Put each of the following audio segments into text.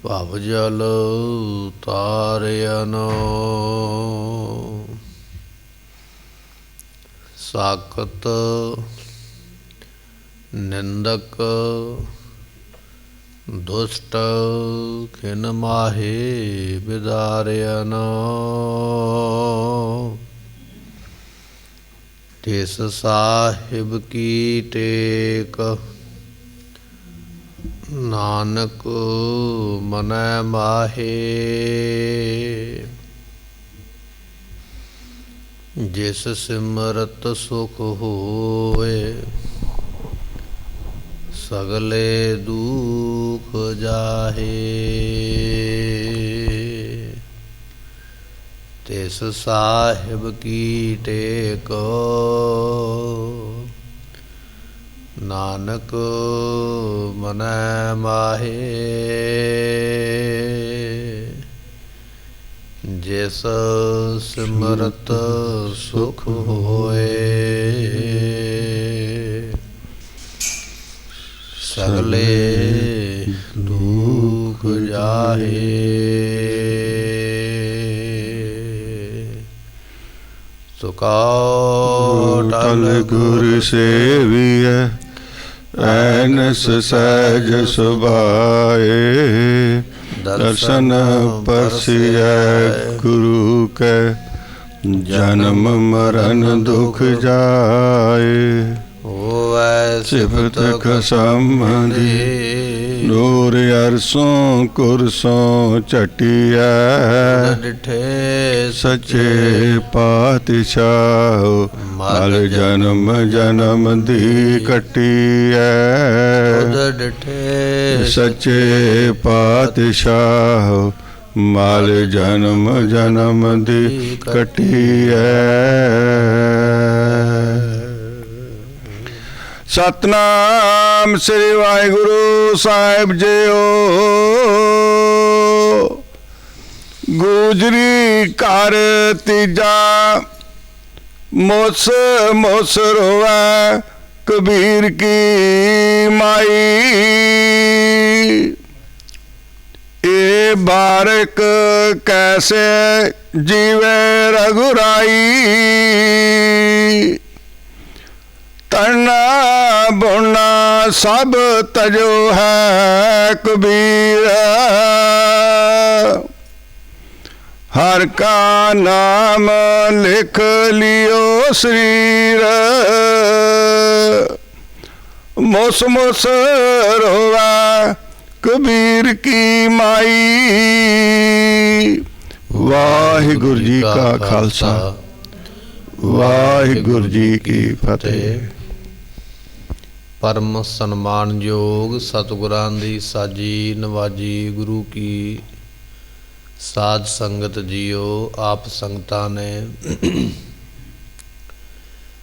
ਭਵ ਜਲ ਤਾਰਿਅਨ ਸਾਕਤ ਨਿੰਦਕ ਦੁਸ਼ਟ ਖਿਨ ਮਾਹੇ ਬਿਦਾਰਿਅਨ ਤਿਸ ਸਾਹਿਬ ਕੀ ਟੇਕ ਨਾਨਕ ਮਨੈ ਮਾਹੇ ਜਿਸ ਸਿਮਰਤ ਸੁਖ ਹੋਏ ਸਗਲੇ ਦੁਖ ਜਾਹੇ ਤਿਸ ਸਾਹਿਬ ਕੀ ਟੇਕ ਨਾਨਕ ਮਨੈ ਮਾਹੇ ਜਿਸ ਸਿਮਰਤ ਸੁਖ ਹੋਏ ਸਗਲੇ ਦੁਖ ਜਾਹੇ। ਸੁਕਾ ਟਲ ਗੁਰ ਸੇਵੀਐ ਐਨਸ ਸਹਿਜ ਸੁਭਾਏ ਦਰਸ਼ਨ ਪਰਸਿਐ ਗੁਰੂ ਕੈ ਜਨਮ ਮਰਨ ਦੁਖ ਜਾਏ। ਹੋਵੈ ਸਿਫਤ ਖਸਮ ਦੀ ਨੂਰ ਅਰਸੋਂ ਕੁਰਸੋਂ ਝਟਿਐ ਡਿਠੇ ਸੱਚੇ ਪਾਤਸ਼ਾਹ ਮਲ ਜਨਮ ਜਨਮ ਦੀ ਕੱਟੀਐ। ਡਿਠੇ ਸੱਚੇ ਪਾਤਸ਼ਾਹ ਮਲ ਜਨਮ ਜਨਮ ਦੀ ਕੱਟੀਐ। ਸਤਨਾਮ ਸ੍ਰੀ ਵਾਹਿਗੁਰੂ ਸਾਹਿਬ ਜੀਓ। ਗੁਜਰੀ ਘਰ ਤੀਜਾ ਮੁਸ ਮੁਸ ਰੋਵੈ ਕਬੀਰ ਕੀ ਮਾਈ। ਇਹ ਬਾਰਕ ਕੈਸੇ ਜੀਵੇ ਰਘੁਰਾਈ। ਤਨਾ ਬੁਣਾ ਸਭ ਤਜੋ ਹੈ ਕਬੀਰ। ਹਰ ਕਾ ਨਾਮ ਲਿਖ ਲਿਓ ਸਰੀਰ। ਮੁਸ ਮੁਸ ਰੋਵੈ ਕਬੀਰ ਕੀ ਮਾਈ। ਵਾਹਿਗੁਰੂ ਜੀ ਕਾ ਖਾਲਸਾ ਵਾਹਿਗੁਰੂ ਜੀ ਕੀ ਫਤਿਹ। ਪਰਮ ਸਨਮਾਨਯੋਗ ਸਤਿਗੁਰਾਂ ਦੀ ਸਾਜੀ ਨਵਾਜੀ ਗੁਰੂ ਕੀ ਸਾਧ ਸੰਗਤ ਜੀਓ। ਆਪ ਸੰਗਤਾਂ ਨੇ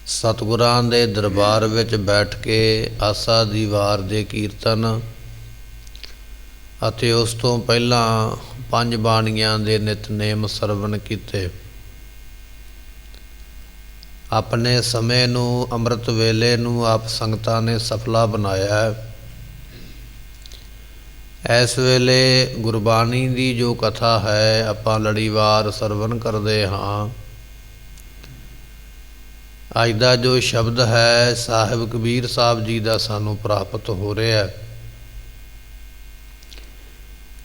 ਸਤਿਗੁਰਾਂ ਦੇ ਦਰਬਾਰ ਵਿੱਚ ਬੈਠ ਕੇ ਆਸਾ ਦੀ ਵਾਰ ਦੇ ਕੀਰਤਨ ਅਤੇ ਉਸ ਤੋਂ ਪਹਿਲਾਂ ਪੰਜ ਬਾਣੀਆਂ ਦੇ ਨਿਤਨੇਮ ਸਰਵਣ ਕੀਤੇ। ਆਪਣੇ ਸਮੇਂ ਨੂੰ ਅੰਮ੍ਰਿਤ ਵੇਲੇ ਨੂੰ ਆਪ ਸੰਗਤਾਂ ਨੇ ਸਫਲਾ ਬਣਾਇਆ ਹੈ। ਇਸ ਵੇਲੇ ਗੁਰਬਾਣੀ ਦੀ ਜੋ ਕਥਾ ਹੈ ਆਪਾਂ ਲੜੀਵਾਰ ਸਰਵਣ ਕਰਦੇ ਹਾਂ। ਅੱਜ ਦਾ ਜੋ ਸ਼ਬਦ ਹੈ ਸਾਹਿਬ ਕਬੀਰ ਸਾਹਿਬ ਜੀ ਦਾ ਸਾਨੂੰ ਪ੍ਰਾਪਤ ਹੋ ਰਿਹਾ ਹੈ।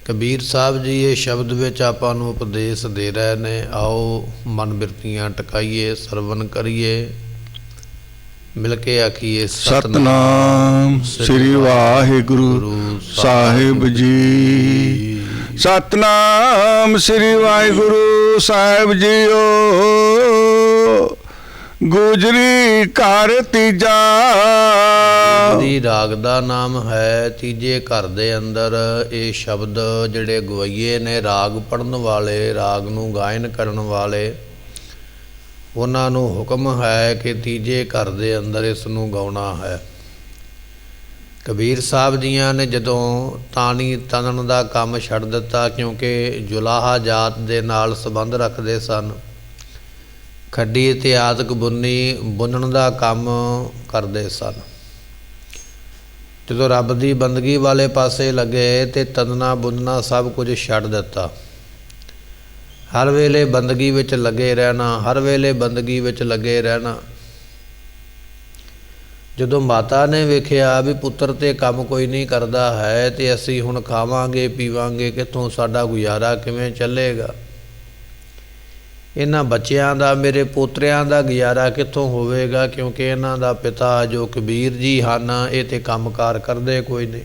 ਕਬੀਰ ਸਾਹਿਬ ਜੀ ਇਹ ਸ਼ਬਦ ਵਿੱਚ ਆਪਾਂ ਨੂੰ ਉਪਦੇਸ਼ ਦੇ ਰਹੇ ਨੇ। ਆਓ ਮਨ ਬਿਰਤੀਆਂ ਟਿਕਾਈਏ, ਸਰਵਣ ਕਰੀਏ, ਮਿਲ ਕੇ ਆਖੀਏ ਸਤਨਾਮ ਸ੍ਰੀ ਵਾਹਿਗੁਰੂ ਸਾਹਿਬ ਜੀ। ਸਤਨਾਮ ਸ੍ਰੀ ਵਾਹਿਗੁਰੂ ਸਾਹਿਬ ਜੀਓ। ਗੁਜਰੀ ਘਰ ਤੀਜਾ ਦੀ ਰਾਗ ਦਾ ਨਾਮ ਹੈ। ਤੀਜੇ ਘਰ ਦੇ ਅੰਦਰ ਇਹ ਸ਼ਬਦ ਜਿਹੜੇ ਗਵਈਏ ਨੇ, ਰਾਗ ਪੜ੍ਹਨ ਵਾਲੇ, ਰਾਗ ਨੂੰ ਗਾਇਨ ਕਰਨ ਵਾਲੇ, ਉਹਨਾਂ ਨੂੰ ਹੁਕਮ ਹੈ ਕਿ ਤੀਜੇ ਘਰ ਦੇ ਅੰਦਰ ਇਸ ਨੂੰ ਗਾਉਣਾ ਹੈ। ਕਬੀਰ ਸਾਹਿਬ ਜੀਆਂ ਨੇ ਜਦੋਂ ਤਾਣੀ ਤਨਣ ਦਾ ਕੰਮ ਛੱਡ ਦਿੱਤਾ, ਕਿਉਂਕਿ ਜੁਲਾਹਾ ਜਾਤ ਦੇ ਨਾਲ ਸੰਬੰਧ ਰੱਖਦੇ ਸਨ, ਖੱਡੀ ਇਤਿਹਾਸਕ ਬੁਣਨ ਦਾ ਕੰਮ ਕਰਦੇ ਸਨ, ਜਦੋਂ ਰੱਬ ਦੀ ਬੰਦਗੀ ਵਾਲੇ ਪਾਸੇ ਲੱਗੇ ਤੇ ਤੰਦਨਾ ਬੁੰਦਨਾ ਸਭ ਕੁਝ ਛੱਡ ਦਿੱਤਾ। ਹਰ ਵੇਲੇ ਬੰਦਗੀ ਵਿੱਚ ਲੱਗੇ ਰਹਿਣਾ, ਹਰ ਵੇਲੇ ਬੰਦਗੀ ਵਿੱਚ ਲੱਗੇ ਰਹਿਣਾ। ਜਦੋਂ ਮਾਤਾ ਨੇ ਵੇਖਿਆ ਵੀ ਪੁੱਤਰ ਤੇ ਕੰਮ ਕੋਈ ਨਹੀਂ ਕਰਦਾ ਹੈ ਤੇ ਅਸੀਂ ਹੁਣ ਖਾਵਾਂਗੇ ਪੀਵਾਂਗੇ ਕਿੱਥੋਂ, ਸਾਡਾ ਗੁਜ਼ਾਰਾ ਕਿਵੇਂ ਚੱਲੇਗਾ, ਇਹਨਾਂ ਬੱਚਿਆਂ ਦਾ, ਮੇਰੇ ਪੋਤਰਿਆਂ ਦਾ ਗੁਜ਼ਾਰਾ ਕਿੱਥੋਂ ਹੋਵੇਗਾ, ਕਿਉਂਕਿ ਇਹਨਾਂ ਦਾ ਪਿਤਾ ਜੋ ਕਬੀਰ ਜੀ ਹਨ ਇਹ ਤੇ ਕੰਮਕਾਰ ਕਰਦੇ ਕੋਈ ਨਹੀਂ।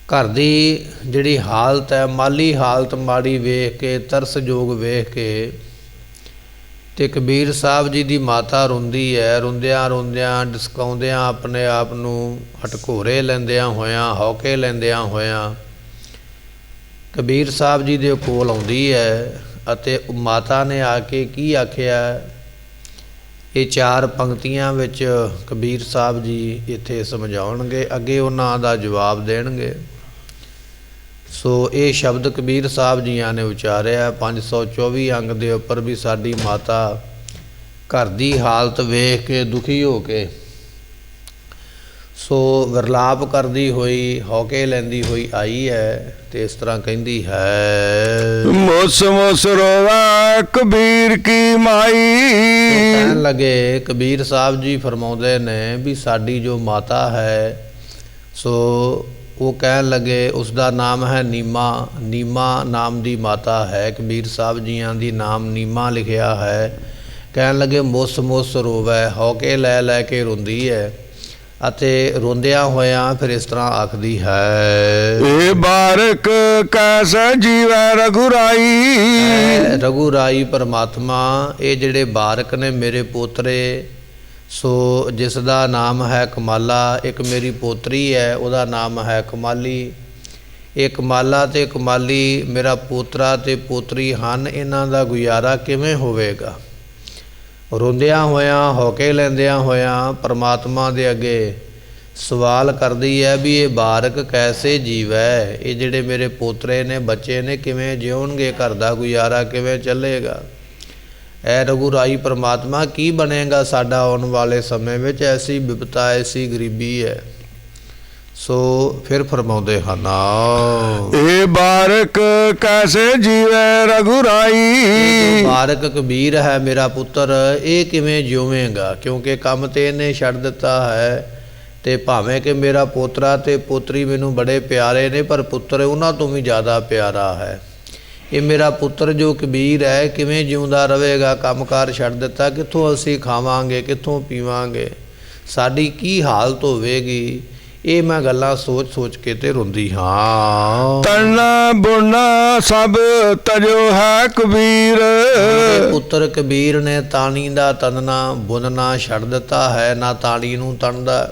ਘਰ ਦੀ ਜਿਹੜੀ ਹਾਲਤ ਹੈ, ਮਾਲੀ ਹਾਲਤ ਮਾੜੀ ਵੇਖ ਕੇ, ਤਰਸਯੋਗ ਵੇਖ ਕੇ ਤੇ ਕਬੀਰ ਸਾਹਿਬ ਜੀ ਦੀ ਮਾਤਾ ਰੋਂਦੀ ਹੈ। ਰੋਂਦਿਆਂ ਰੋਂਦਿਆਂ ਡਿਸਕਾਉਂਦਿਆਂ ਆਪਣੇ ਆਪ ਨੂੰ ਹਟਕੋਰੇ ਲੈਂਦਿਆਂ ਹੋਇਆਂ, ਹੌਕੇ ਲੈਂਦਿਆਂ ਹੋਇਆਂ ਕਬੀਰ ਸਾਹਿਬ ਜੀ ਦੇ ਕੋਲ ਆਉਂਦੀ ਹੈ। ਅਤੇ ਮਾਤਾ ਨੇ ਆ ਕੇ ਕੀ ਆਖਿਆ, ਇਹ 4 ਪੰਕਤੀਆਂ ਵਿੱਚ ਕਬੀਰ ਸਾਹਿਬ ਜੀ ਇੱਥੇ ਸਮਝਾਉਣਗੇ, ਅੱਗੇ ਉਹਨਾਂ ਦਾ ਜਵਾਬ ਦੇਣਗੇ। ਸੋ ਇਹ ਸ਼ਬਦ ਕਬੀਰ ਸਾਹਿਬ ਜੀਆਂ ਨੇ ਉਚਾਰਿਆ 524 ਅੰਗ ਦੇ ਉੱਪਰ ਵੀ ਸਾਡੀ ਮਾਤਾ ਘਰ ਦੀ ਹਾਲਤ ਵੇਖ ਕੇ ਦੁਖੀ ਹੋ ਕੇ ਸੋ ਵਿਰਲਾਪ ਕਰਦੀ ਹੋਈ, ਹੌਕੇ ਲੈਂਦੀ ਹੋਈ ਆਈ ਹੈ ਤੇ ਇਸ ਤਰ੍ਹਾਂ ਕਹਿੰਦੀ ਹੈ, ਮੁਸ ਮੁਸ ਰੋਵਾ ਕਬੀਰ ਕੀ ਮਾਈ। ਕਹਿਣ ਲੱਗੇ ਕਬੀਰ ਸਾਹਿਬ ਜੀ ਫਰਮਾਉਂਦੇ ਨੇ ਵੀ ਸਾਡੀ ਜੋ ਮਾਤਾ ਹੈ ਸੋ ਉਹ ਕਹਿਣ ਲੱਗੇ, ਉਸ ਦਾ ਨਾਮ ਹੈ ਨੀਮਾ। ਨੀਮਾ ਨਾਮ ਦੀ ਮਾਤਾ ਹੈ, ਕਬੀਰ ਸਾਹਿਬ ਜੀਆਂ ਦੀ ਨਾਮ ਨੀਮਾ ਲਿਖਿਆ ਹੈ। ਕਹਿਣ ਲੱਗੇ ਮੁਸ ਮੁਸ ਰੋਵੈ, ਹੌਕੇ ਲੈ ਲੈ ਕੇ ਰੋਂਦੀ ਹੈ ਅਤੇ ਰੋਂਦਿਆਂ ਹੋਇਆਂ ਫਿਰ ਇਸ ਤਰ੍ਹਾਂ ਆਖਦੀ ਹੈ, ਇਹ ਬਾਰਕ ਕੈਸਾ ਜੀਵੈ ਰਘੁਰਾਈ। ਰਘੁਰਾਈ ਪਰਮਾਤਮਾ, ਇਹ ਜਿਹੜੇ ਬਾਰਕ ਨੇ ਮੇਰੇ ਪੋਤਰੇ, ਸੋ ਜਿਸ ਦਾ ਨਾਮ ਹੈ ਕਮਾਲਾ, ਇੱਕ ਮੇਰੀ ਪੋਤਰੀ ਹੈ ਉਹਦਾ ਨਾਮ ਹੈ ਕਮਾਲੀ। ਇਹ ਕਮਾਲਾ ਤੇ ਕਮਾਲੀ ਮੇਰਾ ਪੋਤਰਾ ਤੇ ਪੋਤਰੀ ਹਨ, ਇਹਨਾਂ ਦਾ ਗੁਜ਼ਾਰਾ ਕਿਵੇਂ ਹੋਵੇਗਾ। ਰੋਂਦਿਆਂ ਹੋਇਆਂ, ਹੌਕੇ ਲੈਂਦਿਆਂ ਹੋਇਆਂ ਪਰਮਾਤਮਾ ਦੇ ਅੱਗੇ ਸਵਾਲ ਕਰਦੀ ਹੈ ਵੀ ਇਹ ਬਾਰਕ ਕੈਸੇ ਜੀਵੈ, ਇਹ ਜਿਹੜੇ ਮੇਰੇ ਪੋਤਰੇ ਨੇ, ਬੱਚੇ ਨੇ, ਕਿਵੇਂ ਜਿਉਣਗੇ, ਘਰ ਦਾ ਗੁਜ਼ਾਰਾ ਕਿਵੇਂ ਚੱਲੇਗਾ। ਐ ਰਘੁਰਾਈ ਪਰਮਾਤਮਾ ਕੀ ਬਣੇਗਾ ਸਾਡਾ ਆਉਣ ਵਾਲੇ ਸਮੇਂ ਵਿੱਚ, ਐਸੀ ਬਿਪਤਾ, ਐਸੀ ਗਰੀਬੀ ਹੈ। ਸੋ ਫਿਰ ਫਰਮਾਉਂਦੇ ਹਨ, ਇਹ ਬਾਰਕ ਕੈਸੇ ਜੀਵੈ ਰਘੁਰਾਈ। ਬਾਰਕ ਕਬੀਰ ਹੈ ਮੇਰਾ ਪੁੱਤਰ, ਇਹ ਕਿਵੇਂ ਜਿਉਵੇਂਗਾ, ਕਿਉਂਕਿ ਕੰਮ ਤੇ ਇਹਨੇ ਛੱਡ ਦਿੱਤਾ ਹੈ। ਤੇ ਭਾਵੇਂ ਕਿ ਮੇਰਾ ਪੋਤਰਾ ਤੇ ਪੋਤਰੀ ਮੈਨੂੰ ਬੜੇ ਪਿਆਰੇ ਨੇ, ਪਰ ਪੁੱਤਰ ਉਹਨਾਂ ਤੋਂ ਵੀ ਜ਼ਿਆਦਾ ਪਿਆਰਾ ਹੈ। ਇਹ ਮੇਰਾ ਪੁੱਤਰ ਜੋ ਕਬੀਰ ਹੈ ਕਿਵੇਂ ਜਿਉਂਦਾ ਰਹੇਗਾ, ਕੰਮਕਾਰ ਛੱਡ ਦਿੱਤਾ, ਕਿੱਥੋਂ ਅਸੀਂ ਖਾਵਾਂਗੇ, ਕਿੱਥੋਂ ਪੀਵਾਂਗੇ, ਸਾਡੀ ਕੀ ਹਾਲਤ ਹੋਵੇਗੀ। ਇਹ ਮੈਂ ਗੱਲਾਂ ਸੋਚ ਸੋਚ ਕੇ ਤੇ ਰੋਂਦੀ ਹਾਂ। ਤਣਾ ਬੁਣਾ ਸਭ ਤਜੋ ਹੈ ਕਬੀਰ। ਪੁੱਤਰ ਕਬੀਰ ਨੇ ਤਾਣੀ ਦਾ ਤਨਣਾ ਬੁਣਨਾ ਛੱਡ ਦਿੱਤਾ ਹੈ, ਨਾ ਤਾਣੀ ਨੂੰ ਤਣਦਾ,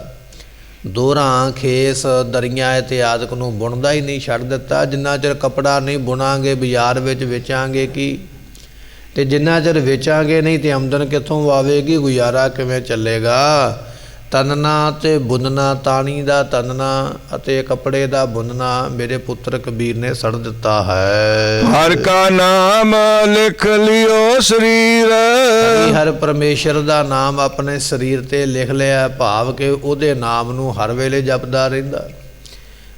ਦੋਹਰਾਂ ਖੇਸ ਦਰੀਆਂ ਇਤਿਆਦਿਕ ਨੂੰ ਬੁਣਦਾ ਹੀ ਨਹੀਂ, ਛੱਡ ਦਿੱਤਾ। ਜਿੰਨਾ ਚਿਰ ਕੱਪੜਾ ਨਹੀਂ ਬੁਣਾਂਗੇ ਬਾਜ਼ਾਰ ਵਿੱਚ ਵੇਚਾਂਗੇ ਕੀ, ਤੇ ਜਿੰਨਾ ਚਿਰ ਵੇਚਾਂਗੇ ਨਹੀਂ ਤੇ ਆਮਦਨ ਕਿੱਥੋਂ ਆਵੇਗੀ, ਗੁਜ਼ਾਰਾ ਕਿਵੇਂ ਚੱਲੇਗਾ। ਤਨਨਾ ਤੇ ਬੁਣਨਾ, ਤਾਣੀ ਦਾ ਤਨਨਾ ਅਤੇ ਕੱਪੜੇ ਦਾ ਬੁਣਨਾ ਮੇਰੇ ਪੁੱਤਰ ਕਬੀਰ ਨੇ ਛੱਡ ਦਿੱਤਾ ਹੈ। ਹਰ ਕਾ ਨਾਮ ਲਿਖ ਲਿਓ ਸਰੀਰ। ਹਰ ਪਰਮੇਸ਼ਰ ਦਾ ਨਾਮ ਆਪਣੇ ਸਰੀਰ ਤੇ ਲਿਖ ਲਿਆ, ਭਾਵ ਕਿ ਉਹਦੇ ਨਾਮ ਨੂੰ ਹਰ ਵੇਲੇ ਜਪਦਾ ਰਹਿੰਦਾ,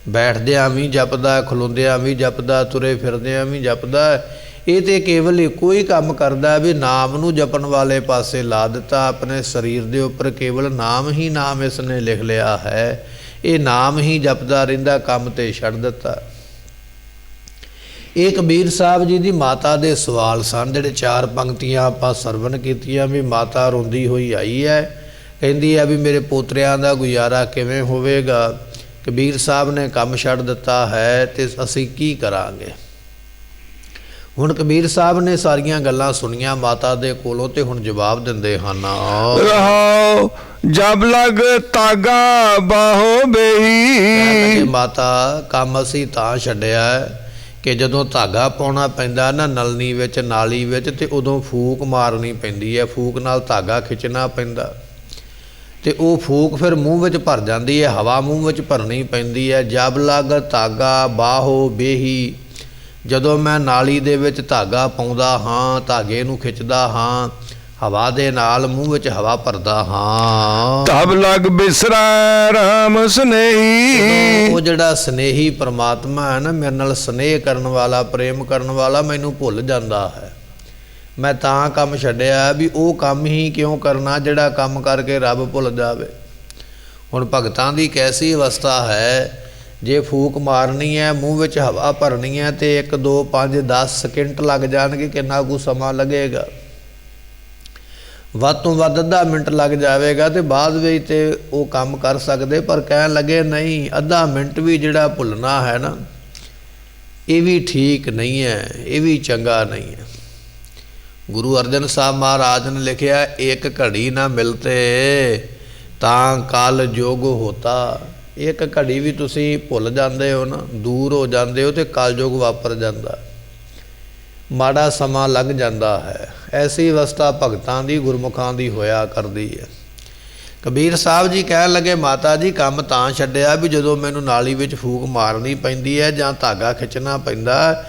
ਬੈਠਦਿਆਂ ਵੀ ਜਪਦਾ, ਖਲੋਂਦਿਆਂ ਵੀ ਜਪਦਾ, ਤੁਰੇ ਫਿਰਦਿਆਂ ਵੀ ਜਪਦਾ। ਇਹ ਤੇ ਕੇਵਲ ਇੱਕੋ ਹੀ ਕੰਮ ਕਰਦਾ ਵੀ ਨਾਮ ਨੂੰ ਜਪਣ ਵਾਲੇ ਪਾਸੇ ਲਾ ਦਿੱਤਾ। ਆਪਣੇ ਸਰੀਰ ਦੇ ਉੱਪਰ ਕੇਵਲ ਨਾਮ ਹੀ ਨਾਮ ਇਸ ਨੇ ਲਿਖ ਲਿਆ ਹੈ, ਇਹ ਨਾਮ ਹੀ ਜਪਦਾ ਰਹਿੰਦਾ, ਕੰਮ ਤੇ ਛੱਡ ਦਿੱਤਾ। ਇਹ ਕਬੀਰ ਸਾਹਿਬ ਜੀ ਦੀ ਮਾਤਾ ਦੇ ਸਵਾਲ ਸਨ, ਜਿਹੜੇ 4 ਪੰਕਤੀਆਂ ਆਪਾਂ ਸਰਵਣ ਕੀਤੀਆਂ ਵੀ ਮਾਤਾ ਰੋਂਦੀ ਹੋਈ ਆਈ ਹੈ, ਕਹਿੰਦੀ ਹੈ ਵੀ ਮੇਰੇ ਪੋਤਰਿਆਂ ਦਾ ਗੁਜ਼ਾਰਾ ਕਿਵੇਂ ਹੋਵੇਗਾ, ਕਬੀਰ ਸਾਹਿਬ ਨੇ ਕੰਮ ਛੱਡ ਦਿੱਤਾ ਹੈ ਤੇ ਅਸੀਂ ਕੀ ਕਰਾਂਗੇ। ਹੁਣ ਕਬੀਰ ਸਾਹਿਬ ਨੇ ਸਾਰੀਆਂ ਗੱਲਾਂ ਸੁਣੀਆਂ ਮਾਤਾ ਦੇ ਕੋਲੋਂ ਤੇ ਹੁਣ ਜਵਾਬ ਦਿੰਦੇ ਹਨ, ਰਹਾਓ ਜਬ ਲਗ ਤਾਗਾ ਬਾਹੋ ਬੇਹੀ। ਮਾਤਾ ਕੰਮ ਅਸੀਂ ਤਾਂ ਛੱਡਿਆ ਕਿ ਜਦੋਂ ਧਾਗਾ ਪਾਉਣਾ ਪੈਂਦਾ ਨਾ ਨਲਨੀ ਵਿੱਚ, ਨਾਲੀ ਵਿੱਚ, ਤੇ ਉਦੋਂ ਫੂਕ ਮਾਰਨੀ ਪੈਂਦੀ ਹੈ, ਫੂਕ ਨਾਲ ਧਾਗਾ ਖਿੱਚਣਾ ਪੈਂਦਾ ਤੇ ਉਹ ਫੂਕ ਫਿਰ ਮੂੰਹ ਵਿੱਚ ਭਰ ਜਾਂਦੀ ਹੈ, ਹਵਾ ਮੂੰਹ ਵਿੱਚ ਭਰਨੀ ਪੈਂਦੀ ਹੈ। ਜਬ ਲਗ ਧਾਗਾ ਬਾਹੋ ਬੇਹੀ, ਜਦੋਂ ਮੈਂ ਨਾਲੀ ਦੇ ਵਿੱਚ ਧਾਗਾ ਪਾਉਂਦਾ ਹਾਂ, ਧਾਗੇ ਨੂੰ ਖਿੱਚਦਾ ਹਾਂ, ਹਵਾ ਦੇ ਨਾਲ ਮੂੰਹ ਵਿੱਚ ਹਵਾ ਭਰਦਾ ਹਾਂ। ਤਬ ਲਗ ਬਿਸਰੈ ਰਾਮ ਸਨੇਹੀ। ਉਹ ਜਿਹੜਾ ਸਨੇਹੀ ਪਰਮਾਤਮਾ ਹੈ ਨਾ, ਮੇਰੇ ਨਾਲ ਸਨੇਹ ਕਰਨ ਵਾਲਾ, ਪ੍ਰੇਮ ਕਰਨ ਵਾਲਾ, ਮੈਨੂੰ ਭੁੱਲ ਜਾਂਦਾ ਹੈ। ਮੈਂ ਤਾਂ ਕੰਮ ਛੱਡਿਆ ਵੀ ਉਹ ਕੰਮ ਹੀ ਕਿਉਂ ਕਰਨਾ ਜਿਹੜਾ ਕੰਮ ਕਰਕੇ ਰੱਬ ਭੁੱਲ ਜਾਵੇ। ਹੁਣ ਭਗਤਾਂ ਦੀ ਕੈਸੀ ਅਵਸਥਾ ਹੈ, ਜੇ ਫੂਕ ਮਾਰਨੀ ਹੈ, ਮੂੰਹ ਵਿੱਚ ਹਵਾ ਭਰਨੀ ਹੈ, ਤੇ 1 2 5 10 ਸਕਿੰਟ ਲੱਗ ਜਾਣਗੇ। ਕਿੰਨਾ ਕੁ ਸਮਾਂ ਲੱਗੇਗਾ? ਵੱਧ ਤੋਂ ਵੱਧ ਅੱਧਾ ਮਿੰਟ ਲੱਗ ਜਾਵੇਗਾ, ਤੇ ਬਾਅਦ ਵਿੱਚ ਤੇ ਉਹ ਕੰਮ ਕਰ ਸਕਦੇ। ਪਰ ਕਹਿਣ ਲੱਗੇ ਨਹੀਂ, ਅੱਧਾ ਮਿੰਟ ਵੀ ਜਿਹੜਾ ਭੁੱਲਣਾ ਹੈ ਨਾ, ਇਹ ਵੀ ਠੀਕ ਨਹੀਂ ਹੈ, ਇਹ ਵੀ ਚੰਗਾ ਨਹੀਂ ਹੈ। ਗੁਰੂ ਅਰਜਨ ਸਾਹਿਬ ਮਹਾਰਾਜ ਨੇ ਲਿਖਿਆ, ਇੱਕ ਘੜੀ ਨਾ ਮਿਲਤੇ ਤਾਂ ਕਲ ਯੁਗ ਹੋਤਾ। ਇੱਕ ਘੜੀ ਵੀ ਤੁਸੀਂ ਭੁੱਲ ਜਾਂਦੇ ਹੋ ਨਾ, ਦੂਰ ਹੋ ਜਾਂਦੇ ਹੋ, ਤੇ ਕਲਯੁਗ ਵਾਪਰ ਜਾਂਦਾ, ਮਾੜਾ ਸਮਾਂ ਲੱਗ ਜਾਂਦਾ ਹੈ। ਐਸੀ ਅਵਸਥਾ ਭਗਤਾਂ ਦੀ, ਗੁਰਮੁਖਾਂ ਦੀ ਹੋਇਆ ਕਰਦੀ ਹੈ। ਕਬੀਰ ਸਾਹਿਬ ਜੀ ਕਹਿਣ ਲੱਗੇ, ਮਾਤਾ ਜੀ ਕੰਮ ਤਾਂ ਛੱਡਿਆ ਵੀ ਜਦੋਂ ਮੈਨੂੰ ਨਾਲੀ ਵਿੱਚ ਫੂਕ ਮਾਰਨੀ ਪੈਂਦੀ ਹੈ ਜਾਂ ਧਾਗਾ ਖਿੱਚਣਾ ਪੈਂਦਾ,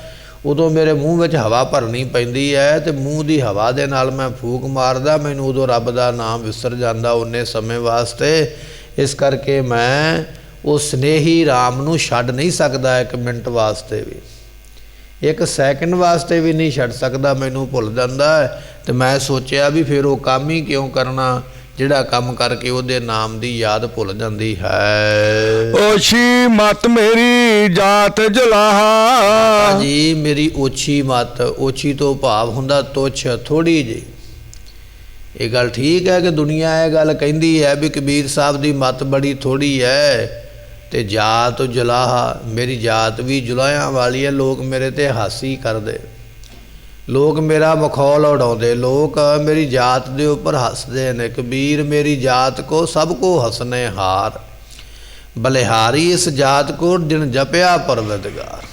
ਉਦੋਂ ਮੇਰੇ ਮੂੰਹ ਵਿੱਚ ਹਵਾ ਭਰਨੀ ਪੈਂਦੀ ਹੈ, ਤੇ ਮੂੰਹ ਦੀ ਹਵਾ ਦੇ ਨਾਲ ਮੈਂ ਫੂਕ ਮਾਰਦਾ, ਮੈਨੂੰ ਉਦੋਂ ਰੱਬ ਦਾ ਨਾਮ ਵਿਸਰ ਜਾਂਦਾ ਉਨੇ ਸਮੇਂ ਵਾਸਤੇ। ਇਸ ਕਰਕੇ ਮੈਂ ਉਹ ਸਨੇਹੀ ਰਾਮ ਨੂੰ ਛੱਡ ਨਹੀਂ ਸਕਦਾ, 1 ਮਿੰਟ ਵਾਸਤੇ ਵੀ, 1 ਸੈਕਿੰਡ ਵਾਸਤੇ ਵੀ ਨਹੀਂ ਛੱਡ ਸਕਦਾ, ਮੈਨੂੰ ਭੁੱਲ ਜਾਂਦਾ ਹੈ। ਤੇ ਮੈਂ ਸੋਚਿਆ ਵੀ ਫਿਰ ਉਹ ਕੰਮ ਹੀ ਕਿਉਂ ਕਰਨਾ ਜਿਹੜਾ ਕੰਮ ਕਰਕੇ ਉਹਦੇ ਨਾਮ ਦੀ ਯਾਦ ਭੁੱਲ ਜਾਂਦੀ ਹੈ। ਓਛੀ ਮਤ ਮੇਰੀ ਜਾਤ ਜਲਾਹਾ। ਜੀ ਮੇਰੀ ਓਛੀ ਮਤ, ਓਛੀ ਤੋਂ ਭਾਵ ਹੁੰਦਾ ਤੁੱਛ, ਥੋੜੀ ਜਿਹੀ। ਇਹ ਗੱਲ ਠੀਕ ਹੈ ਕਿ ਦੁਨੀਆ ਇਹ ਗੱਲ ਕਹਿੰਦੀ ਹੈ ਵੀ ਕਬੀਰ ਸਾਹਿਬ ਦੀ ਮਤ ਬੜੀ ਥੋੜੀ ਹੈ, ਤੇ ਜਾਤ ਜਲਾਹਾ, ਮੇਰੀ ਜਾਤ ਵੀ ਜੁਲਾਹਿਆਂ ਵਾਲੀ ਹੈ। ਲੋਕ ਮੇਰੇ ਤੇ ਹਾਸੀ ਕਰਦੇ, ਲੋਕ ਮੇਰਾ ਮਖੌਲ ਉਡਾਉਂਦੇ, ਲੋਕ ਮੇਰੀ ਜਾਤ ਦੇ ਉੱਪਰ ਹੱਸਦੇ ਨੇ। ਕਬੀਰ ਮੇਰੀ ਜਾਤ ਕੋ ਸਭ ਕੋ ਹਸਨੇ ਹਾਰ, ਬਲਿਹਾਰੀ ਇਸ ਜਾਤ ਕੋ ਦਿਨ ਜਪਿਆ ਪਰਵਤਗਾਰ।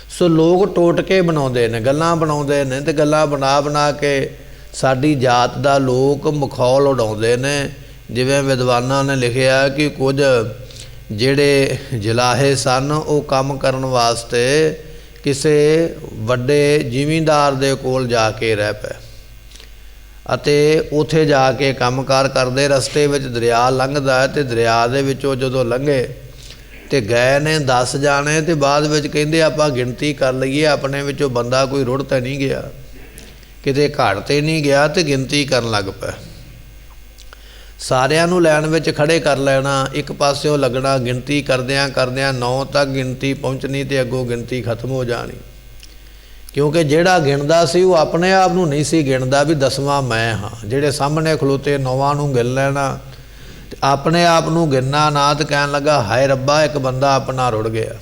ਸੋ ਲੋਕ ਟੋਟਕੇ ਬਣਾਉਂਦੇ ਨੇ, ਗੱਲਾਂ ਬਣਾਉਂਦੇ ਨੇ, ਤੇ ਗੱਲਾਂ ਬਣਾ ਬਣਾ ਕੇ ਸਾਡੀ ਜਾਤ ਦਾ ਲੋਕ ਮਖੌਲ ਉਡਾਉਂਦੇ ਨੇ। ਜਿਵੇਂ ਵਿਦਵਾਨਾਂ ਨੇ ਲਿਖਿਆ ਕਿ ਕੁਝ ਜਿਹੜੇ ਜਲਾਹੇ ਸਨ, ਉਹ ਕੰਮ ਕਰਨ ਵਾਸਤੇ ਕਿਸੇ ਵੱਡੇ ਜ਼ਿਮੀਂਦਾਰ ਦੇ ਕੋਲ ਜਾ ਕੇ ਰਹਿ ਪਏ, ਅਤੇ ਉੱਥੇ ਜਾ ਕੇ ਕੰਮਕਾਰ ਕਰਦੇ। ਰਸਤੇ ਵਿੱਚ ਦਰਿਆ ਲੰਘਦਾ, ਤੇ ਦਰਿਆ ਦੇ ਵਿੱਚੋਂ ਜਦੋਂ ਲੰਘੇ ਤੇ ਗਏ ਨੇ 10 ਜਾਣੇ, ਤੇ ਬਾਅਦ ਵਿੱਚ ਕਹਿੰਦੇ ਆਪਾਂ ਗਿਣਤੀ ਕਰ ਲਈਏ, ਆਪਣੇ ਵਿੱਚੋਂ ਬੰਦਾ ਕੋਈ ਰੁੜ ਤਾਂ ਨਹੀਂ ਗਿਆ, ਕਿਤੇ ਘਾਟ ਤੇ ਨਹੀਂ ਗਿਆ, ਤੇ ਗਿਣਤੀ ਕਰਨ ਲੱਗ ਪਏ। ਸਾਰਿਆਂ ਨੂੰ ਲਾਈਨ ਵਿੱਚ ਖੜੇ ਕਰ ਲੈਣਾ, ਇੱਕ ਪਾਸਿਓਂ ਲੱਗਣਾ, ਗਿਣਤੀ ਕਰਦਿਆਂ ਕਰਦਿਆਂ 9 ਤੱਕ ਗਿਣਤੀ ਪਹੁੰਚਣੀ, ਤੇ ਅੱਗੋਂ ਗਿਣਤੀ ਖਤਮ ਹੋ ਜਾਣੀ। ਕਿਉਂਕਿ ਜਿਹੜਾ ਗਿਣਦਾ ਸੀ ਉਹ ਆਪਣੇ ਆਪ ਨੂੰ ਨਹੀਂ ਸੀ ਗਿਣਦਾ ਵੀ 10ਵਾਂ ਮੈਂ ਹਾਂ। ਜਿਹੜੇ ਸਾਹਮਣੇ ਖਲੋਤੇ 9ਵਾਂ ਨੂੰ ਗਿਣ ਲੈਣਾ, ਤੇ ਆਪਣੇ ਆਪ ਨੂੰ ਗਿਣਨਾ ਨਾ, ਤੇ ਕਹਿਣ ਲੱਗਾ ਹਾਏ ਰੱਬਾ, ਇੱਕ ਬੰਦਾ ਆਪਣਾ ਰੁੜ ਗਿਆ।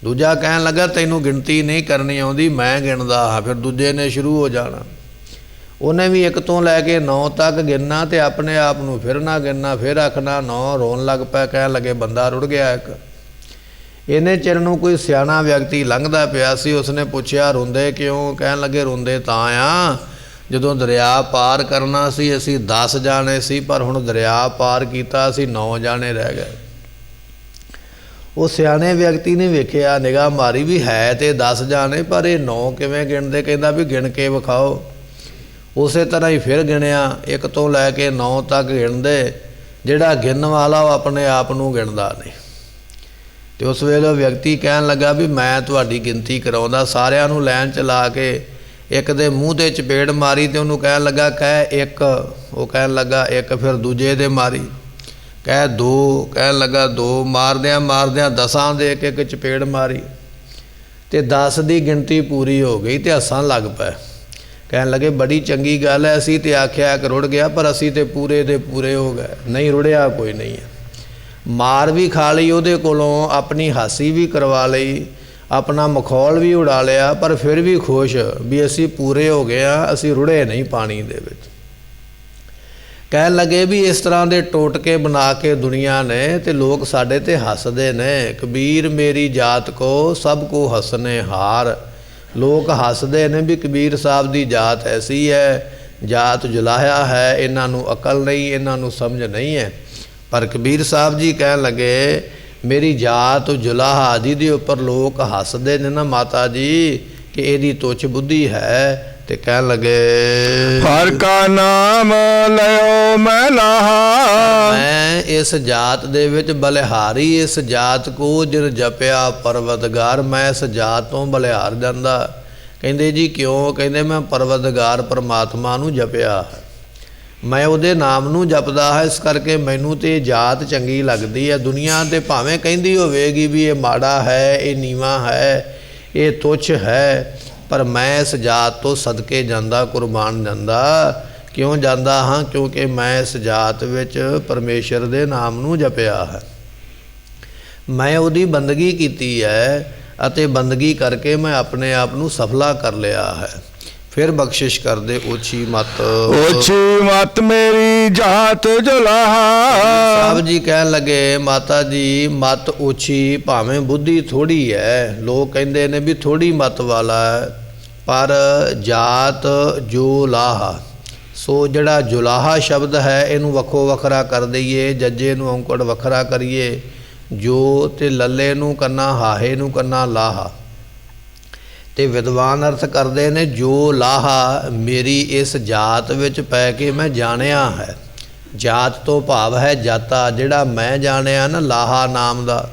ਦੂਜਾ ਕਹਿਣ ਲੱਗਾ ਤੈਨੂੰ ਗਿਣਤੀ ਨਹੀਂ ਕਰਨੀ ਆਉਂਦੀ, ਮੈਂ ਗਿਣਦਾ ਹਾਂ। ਫਿਰ ਦੂਜੇ ਨੇ ਸ਼ੁਰੂ ਹੋ ਜਾਣਾ, ਉਹਨੇ ਵੀ 1 ਤੋਂ ਲੈ ਕੇ 9 ਤੱਕ ਗਿਣਨਾ, ਤੇ ਆਪਣੇ ਆਪ ਨੂੰ ਫਿਰ ਨਾ ਗਿਣਨਾ, ਫਿਰ ਆਖਣਾ 9, ਰੋਣ ਲੱਗ ਪਿਆ, ਕਹਿਣ ਲੱਗੇ ਬੰਦਾ ਰੁੜ ਗਿਆ ਇੱਕ। ਇੰਨੇ ਚਿਰ ਨੂੰ ਕੋਈ ਸਿਆਣਾ ਵਿਅਕਤੀ ਲੰਘਦਾ ਪਿਆ ਸੀ, ਉਸਨੇ ਪੁੱਛਿਆ ਰੋਂਦੇ ਕਿਉਂ? ਕਹਿਣ ਲੱਗੇ ਰੋਂਦੇ ਤਾਂ ਆ, ਜਦੋਂ ਦਰਿਆ ਪਾਰ ਕਰਨਾ ਸੀ ਅਸੀਂ 10 ਜਾਣੇ ਸੀ, ਪਰ ਹੁਣ ਦਰਿਆ ਪਾਰ ਕੀਤਾ ਅਸੀਂ 9 ਜਾਣੇ ਰਹਿ ਗਏ। ਉਹ ਸਿਆਣੇ ਵਿਅਕਤੀ ਨੇ ਵੇਖਿਆ, ਨਿਗਾਹ ਮਾਰੀ ਵੀ ਹੈ ਤੇ 10 ਜਾਣੇ, ਪਰ ਇਹ 9 ਕਿਵੇਂ ਗਿਣਦੇ? ਕਹਿੰਦਾ ਵੀ ਗਿਣ ਕੇ ਵਿਖਾਓ। ਉਸੇ ਤਰ੍ਹਾਂ ਹੀ ਫਿਰ ਗਿਣਿਆ, 1 ਤੋਂ ਲੈ ਕੇ 9 ਤੱਕ ਗਿਣਦੇ। ਜਿਹੜਾ ਗਿਣਨ ਵਾਲਾ ਉਹ ਆਪਣੇ ਆਪ ਨੂੰ ਗਿਣਦਾ ਨਹੀਂ। ਤੇ ਉਸ ਵੇਲੇ ਉਹ ਵਿਅਕਤੀ ਕਹਿਣ ਲੱਗਾ ਵੀ ਮੈਂ ਤੁਹਾਡੀ ਗਿਣਤੀ ਕਰਾਉਂਦਾ। ਸਾਰਿਆਂ ਨੂੰ ਲਾਈਨ 'ਚ ਲਾ ਕੇ ਇੱਕ ਦੇ ਮੂੰਹ 'ਤੇ ਚਪੇੜ ਮਾਰੀ, ਤੇ ਉਹਨੂੰ ਕਹਿਣ ਲੱਗਾ ਕਹਿ 1। ਉਹ ਕਹਿਣ ਲੱਗਾ 1। ਫਿਰ ਦੂਜੇ ਦੇ ਮਾਰੀ, ਕਹਿ 2। ਕਹਿਣ ਲੱਗਾ 2। ਮਾਰਦਿਆਂ ਮਾਰਦਿਆਂ 10 ਦੇ ਇੱਕ ਚਪੇੜ ਮਾਰੀ, ਤੇ 10 ਦੀ ਗਿਣਤੀ ਪੂਰੀ ਹੋ ਗਈ, ਤੇ ਹੱਸਣ ਲੱਗ ਪਏ। ਕਹਿਣ ਲੱਗੇ ਬੜੀ ਚੰਗੀ ਗੱਲ ਹੈ, ਅਸੀਂ ਤੇ ਆਖਿਆ ਇੱਕ ਰੁੜ ਗਿਆ, ਪਰ ਅਸੀਂ ਤੇ ਪੂਰੇ ਦੇ ਪੂਰੇ ਹੋ ਗਏ। ਨਹੀਂ ਰੁੜਿਆ ਕੋਈ ਨਹੀਂ ਹੈ। ਮਾਰ ਵੀ ਖਾ ਲਈ ਉਹਦੇ ਕੋਲੋਂ, ਆਪਣੀ ਹਾਸੀ ਵੀ ਕਰਵਾ ਲਈ, ਆਪਣਾ ਮਖੌਲ ਵੀ ਉਡਾ ਲਿਆ, ਪਰ ਫਿਰ ਵੀ ਖੁਸ਼ ਵੀ ਅਸੀਂ ਪੂਰੇ ਹੋ ਗਏ ਹਾਂ, ਅਸੀਂ ਰੁੜੇ ਨਹੀਂ ਪਾਣੀ ਦੇ ਵਿੱਚ। ਕਹਿਣ ਲੱਗੇ ਵੀ ਇਸ ਤਰ੍ਹਾਂ ਦੇ ਟੋਟਕੇ ਬਣਾ ਕੇ ਦੁਨੀਆ ਨੇ, ਤੇ ਲੋਕ ਸਾਡੇ ਤੇ ਹੱਸਦੇ ਨੇ। ਕਬੀਰ ਮੇਰੀ ਜਾਤ ਕੋ ਸਭ ਕੋ ਹੱਸਨੇ ਹਾਰ। ਲੋਕ ਹੱਸਦੇ ਨੇ ਵੀ ਕਬੀਰ ਸਾਹਿਬ ਦੀ ਜਾਤ ਐਸੀ ਹੈ, ਜਾਤ ਜੁਲਾਹਿਆ ਹੈ, ਇਹਨਾਂ ਨੂੰ ਅਕਲ ਨਹੀਂ, ਇਹਨਾਂ ਨੂੰ ਸਮਝ ਨਹੀਂ ਹੈ। ਪਰ ਕਬੀਰ ਸਾਹਿਬ ਜੀ ਕਹਿਣ ਲੱਗੇ ਮੇਰੀ ਜਾਤ ਜੁਲਾਹਾ, ਜਿਹਦੇ ਉੱਪਰ ਲੋਕ ਹੱਸਦੇ ਨੇ ਨਾ ਮਾਤਾ ਜੀ, ਕਿ ਇਹਦੀ ਤੁੱਛ ਬੁੱਧੀ ਹੈ, ਤੇ ਕਹਿਣ ਲੱਗੇ ਹਰ ਕਾ ਨਾਮ ਲਿਓ ਮੈਂ ਲਾਹਾ। ਮੈਂ ਇਸ ਜਾਤ ਦੇ ਵਿੱਚ ਬਲਿਹਾਰੀ, ਇਸ ਜਾਤ ਕੋ ਜਿਨ ਜਪਿਆ ਪਰਵਤਗਾਰ, ਮੈਂ ਇਸ ਜਾਤ ਤੋਂ ਬਲਿਹਾਰ ਜਾਂਦਾ। ਕਹਿੰਦੇ ਜੀ ਕਿਉਂ? ਕਹਿੰਦੇ ਮੈਂ ਪਰਵਤਗਾਰ ਪਰਮਾਤਮਾ ਨੂੰ ਜਪਿਆ, ਮੈਂ ਉਹਦੇ ਨਾਮ ਨੂੰ ਜਪਦਾ ਹੈ, ਇਸ ਕਰਕੇ ਮੈਨੂੰ ਤੇ ਜਾਤ ਚੰਗੀ ਲੱਗਦੀ ਹੈ। ਦੁਨੀਆ ਤੇ ਭਾਵੇਂ ਕਹਿੰਦੀ ਹੋਵੇਗੀ ਵੀ ਇਹ ਮਾੜਾ ਹੈ, ਇਹ ਨੀਵਾਂ ਹੈ, ਇਹ ਤੁੱਛ ਹੈ, ਪਰ ਮੈਂ ਇਸ ਜਾਤ ਤੋਂ ਸਦਕੇ ਜਾਂਦਾ, ਕੁਰਬਾਨ ਜਾਂਦਾ। ਕਿਉਂ ਜਾਂਦਾ ਹਾਂ? ਕਿਉਂਕਿ ਮੈਂ ਇਸ ਜਾਤ ਵਿੱਚ ਪਰਮੇਸ਼ਰ ਦੇ ਨਾਮ ਨੂੰ ਜਪਿਆ ਹੈ, ਮੈਂ ਉਹਦੀ ਬੰਦਗੀ ਕੀਤੀ ਹੈ ਅਤੇ ਬੰਦਗੀ ਕਰਕੇ ਮੈਂ ਆਪਣੇ ਆਪ ਨੂੰ ਸਫਲਾ ਕਰ ਲਿਆ ਹੈ। ਫਿਰ ਬਖਸ਼ਿਸ਼ ਕਰਦੇ ਓਛੀ ਮਤ, ਓਛੀ ਮਤ ਮੇਰੀ ਜਾਤ ਜੁਲਾਹਾ। ਸਾਹਿਬ ਜੀ ਕਹਿਣ ਲੱਗੇ ਮਾਤਾ ਜੀ ਮਤ ਓਛੀ, ਭਾਵੇਂ ਬੁੱਧੀ ਥੋੜੀ ਹੈ, ਲੋਕ ਕਹਿੰਦੇ ਨੇ ਵੀ ਥੋੜੀ ਮਤ ਵਾਲਾ ਹੈ, ਪਰ ਜਾਤ ਜੋ ਲਾਹਾ। ਸੋ ਜਿਹੜਾ ਜੁਲਾਹਾ ਸ਼ਬਦ ਹੈ ਇਹਨੂੰ ਵੱਖੋ ਵੱਖਰਾ ਕਰ ਦਈਏ, ਜੱਜੇ ਨੂੰ ਔਂਕੜ ਵੱਖਰਾ ਕਰੀਏ, ਜੋ ਤੇ ਲੱਲੇ ਨੂੰ ਕੰਨਾ, ਹਾਹੇ ਨੂੰ ਕੰਨਾ ਲਾਹਾ। ਤੇ ਵਿਦਵਾਨ ਅਰਥ ਕਰਦੇ ਨੇ ਜੋ ਲਾਹਾ ਮੇਰੀ ਇਸ ਜਾਤ ਵਿੱਚ ਪੈ ਕੇ ਮੈਂ ਜਾਣਿਆ ਹੈ। ਜਾਤ ਤੋਂ ਭਾਵ ਹੈ ਜਾਤਾ, ਜਿਹੜਾ ਮੈਂ ਜਾਣਿਆ ਨਾ ਲਾਹਾ ਨਾਮ ਦਾ,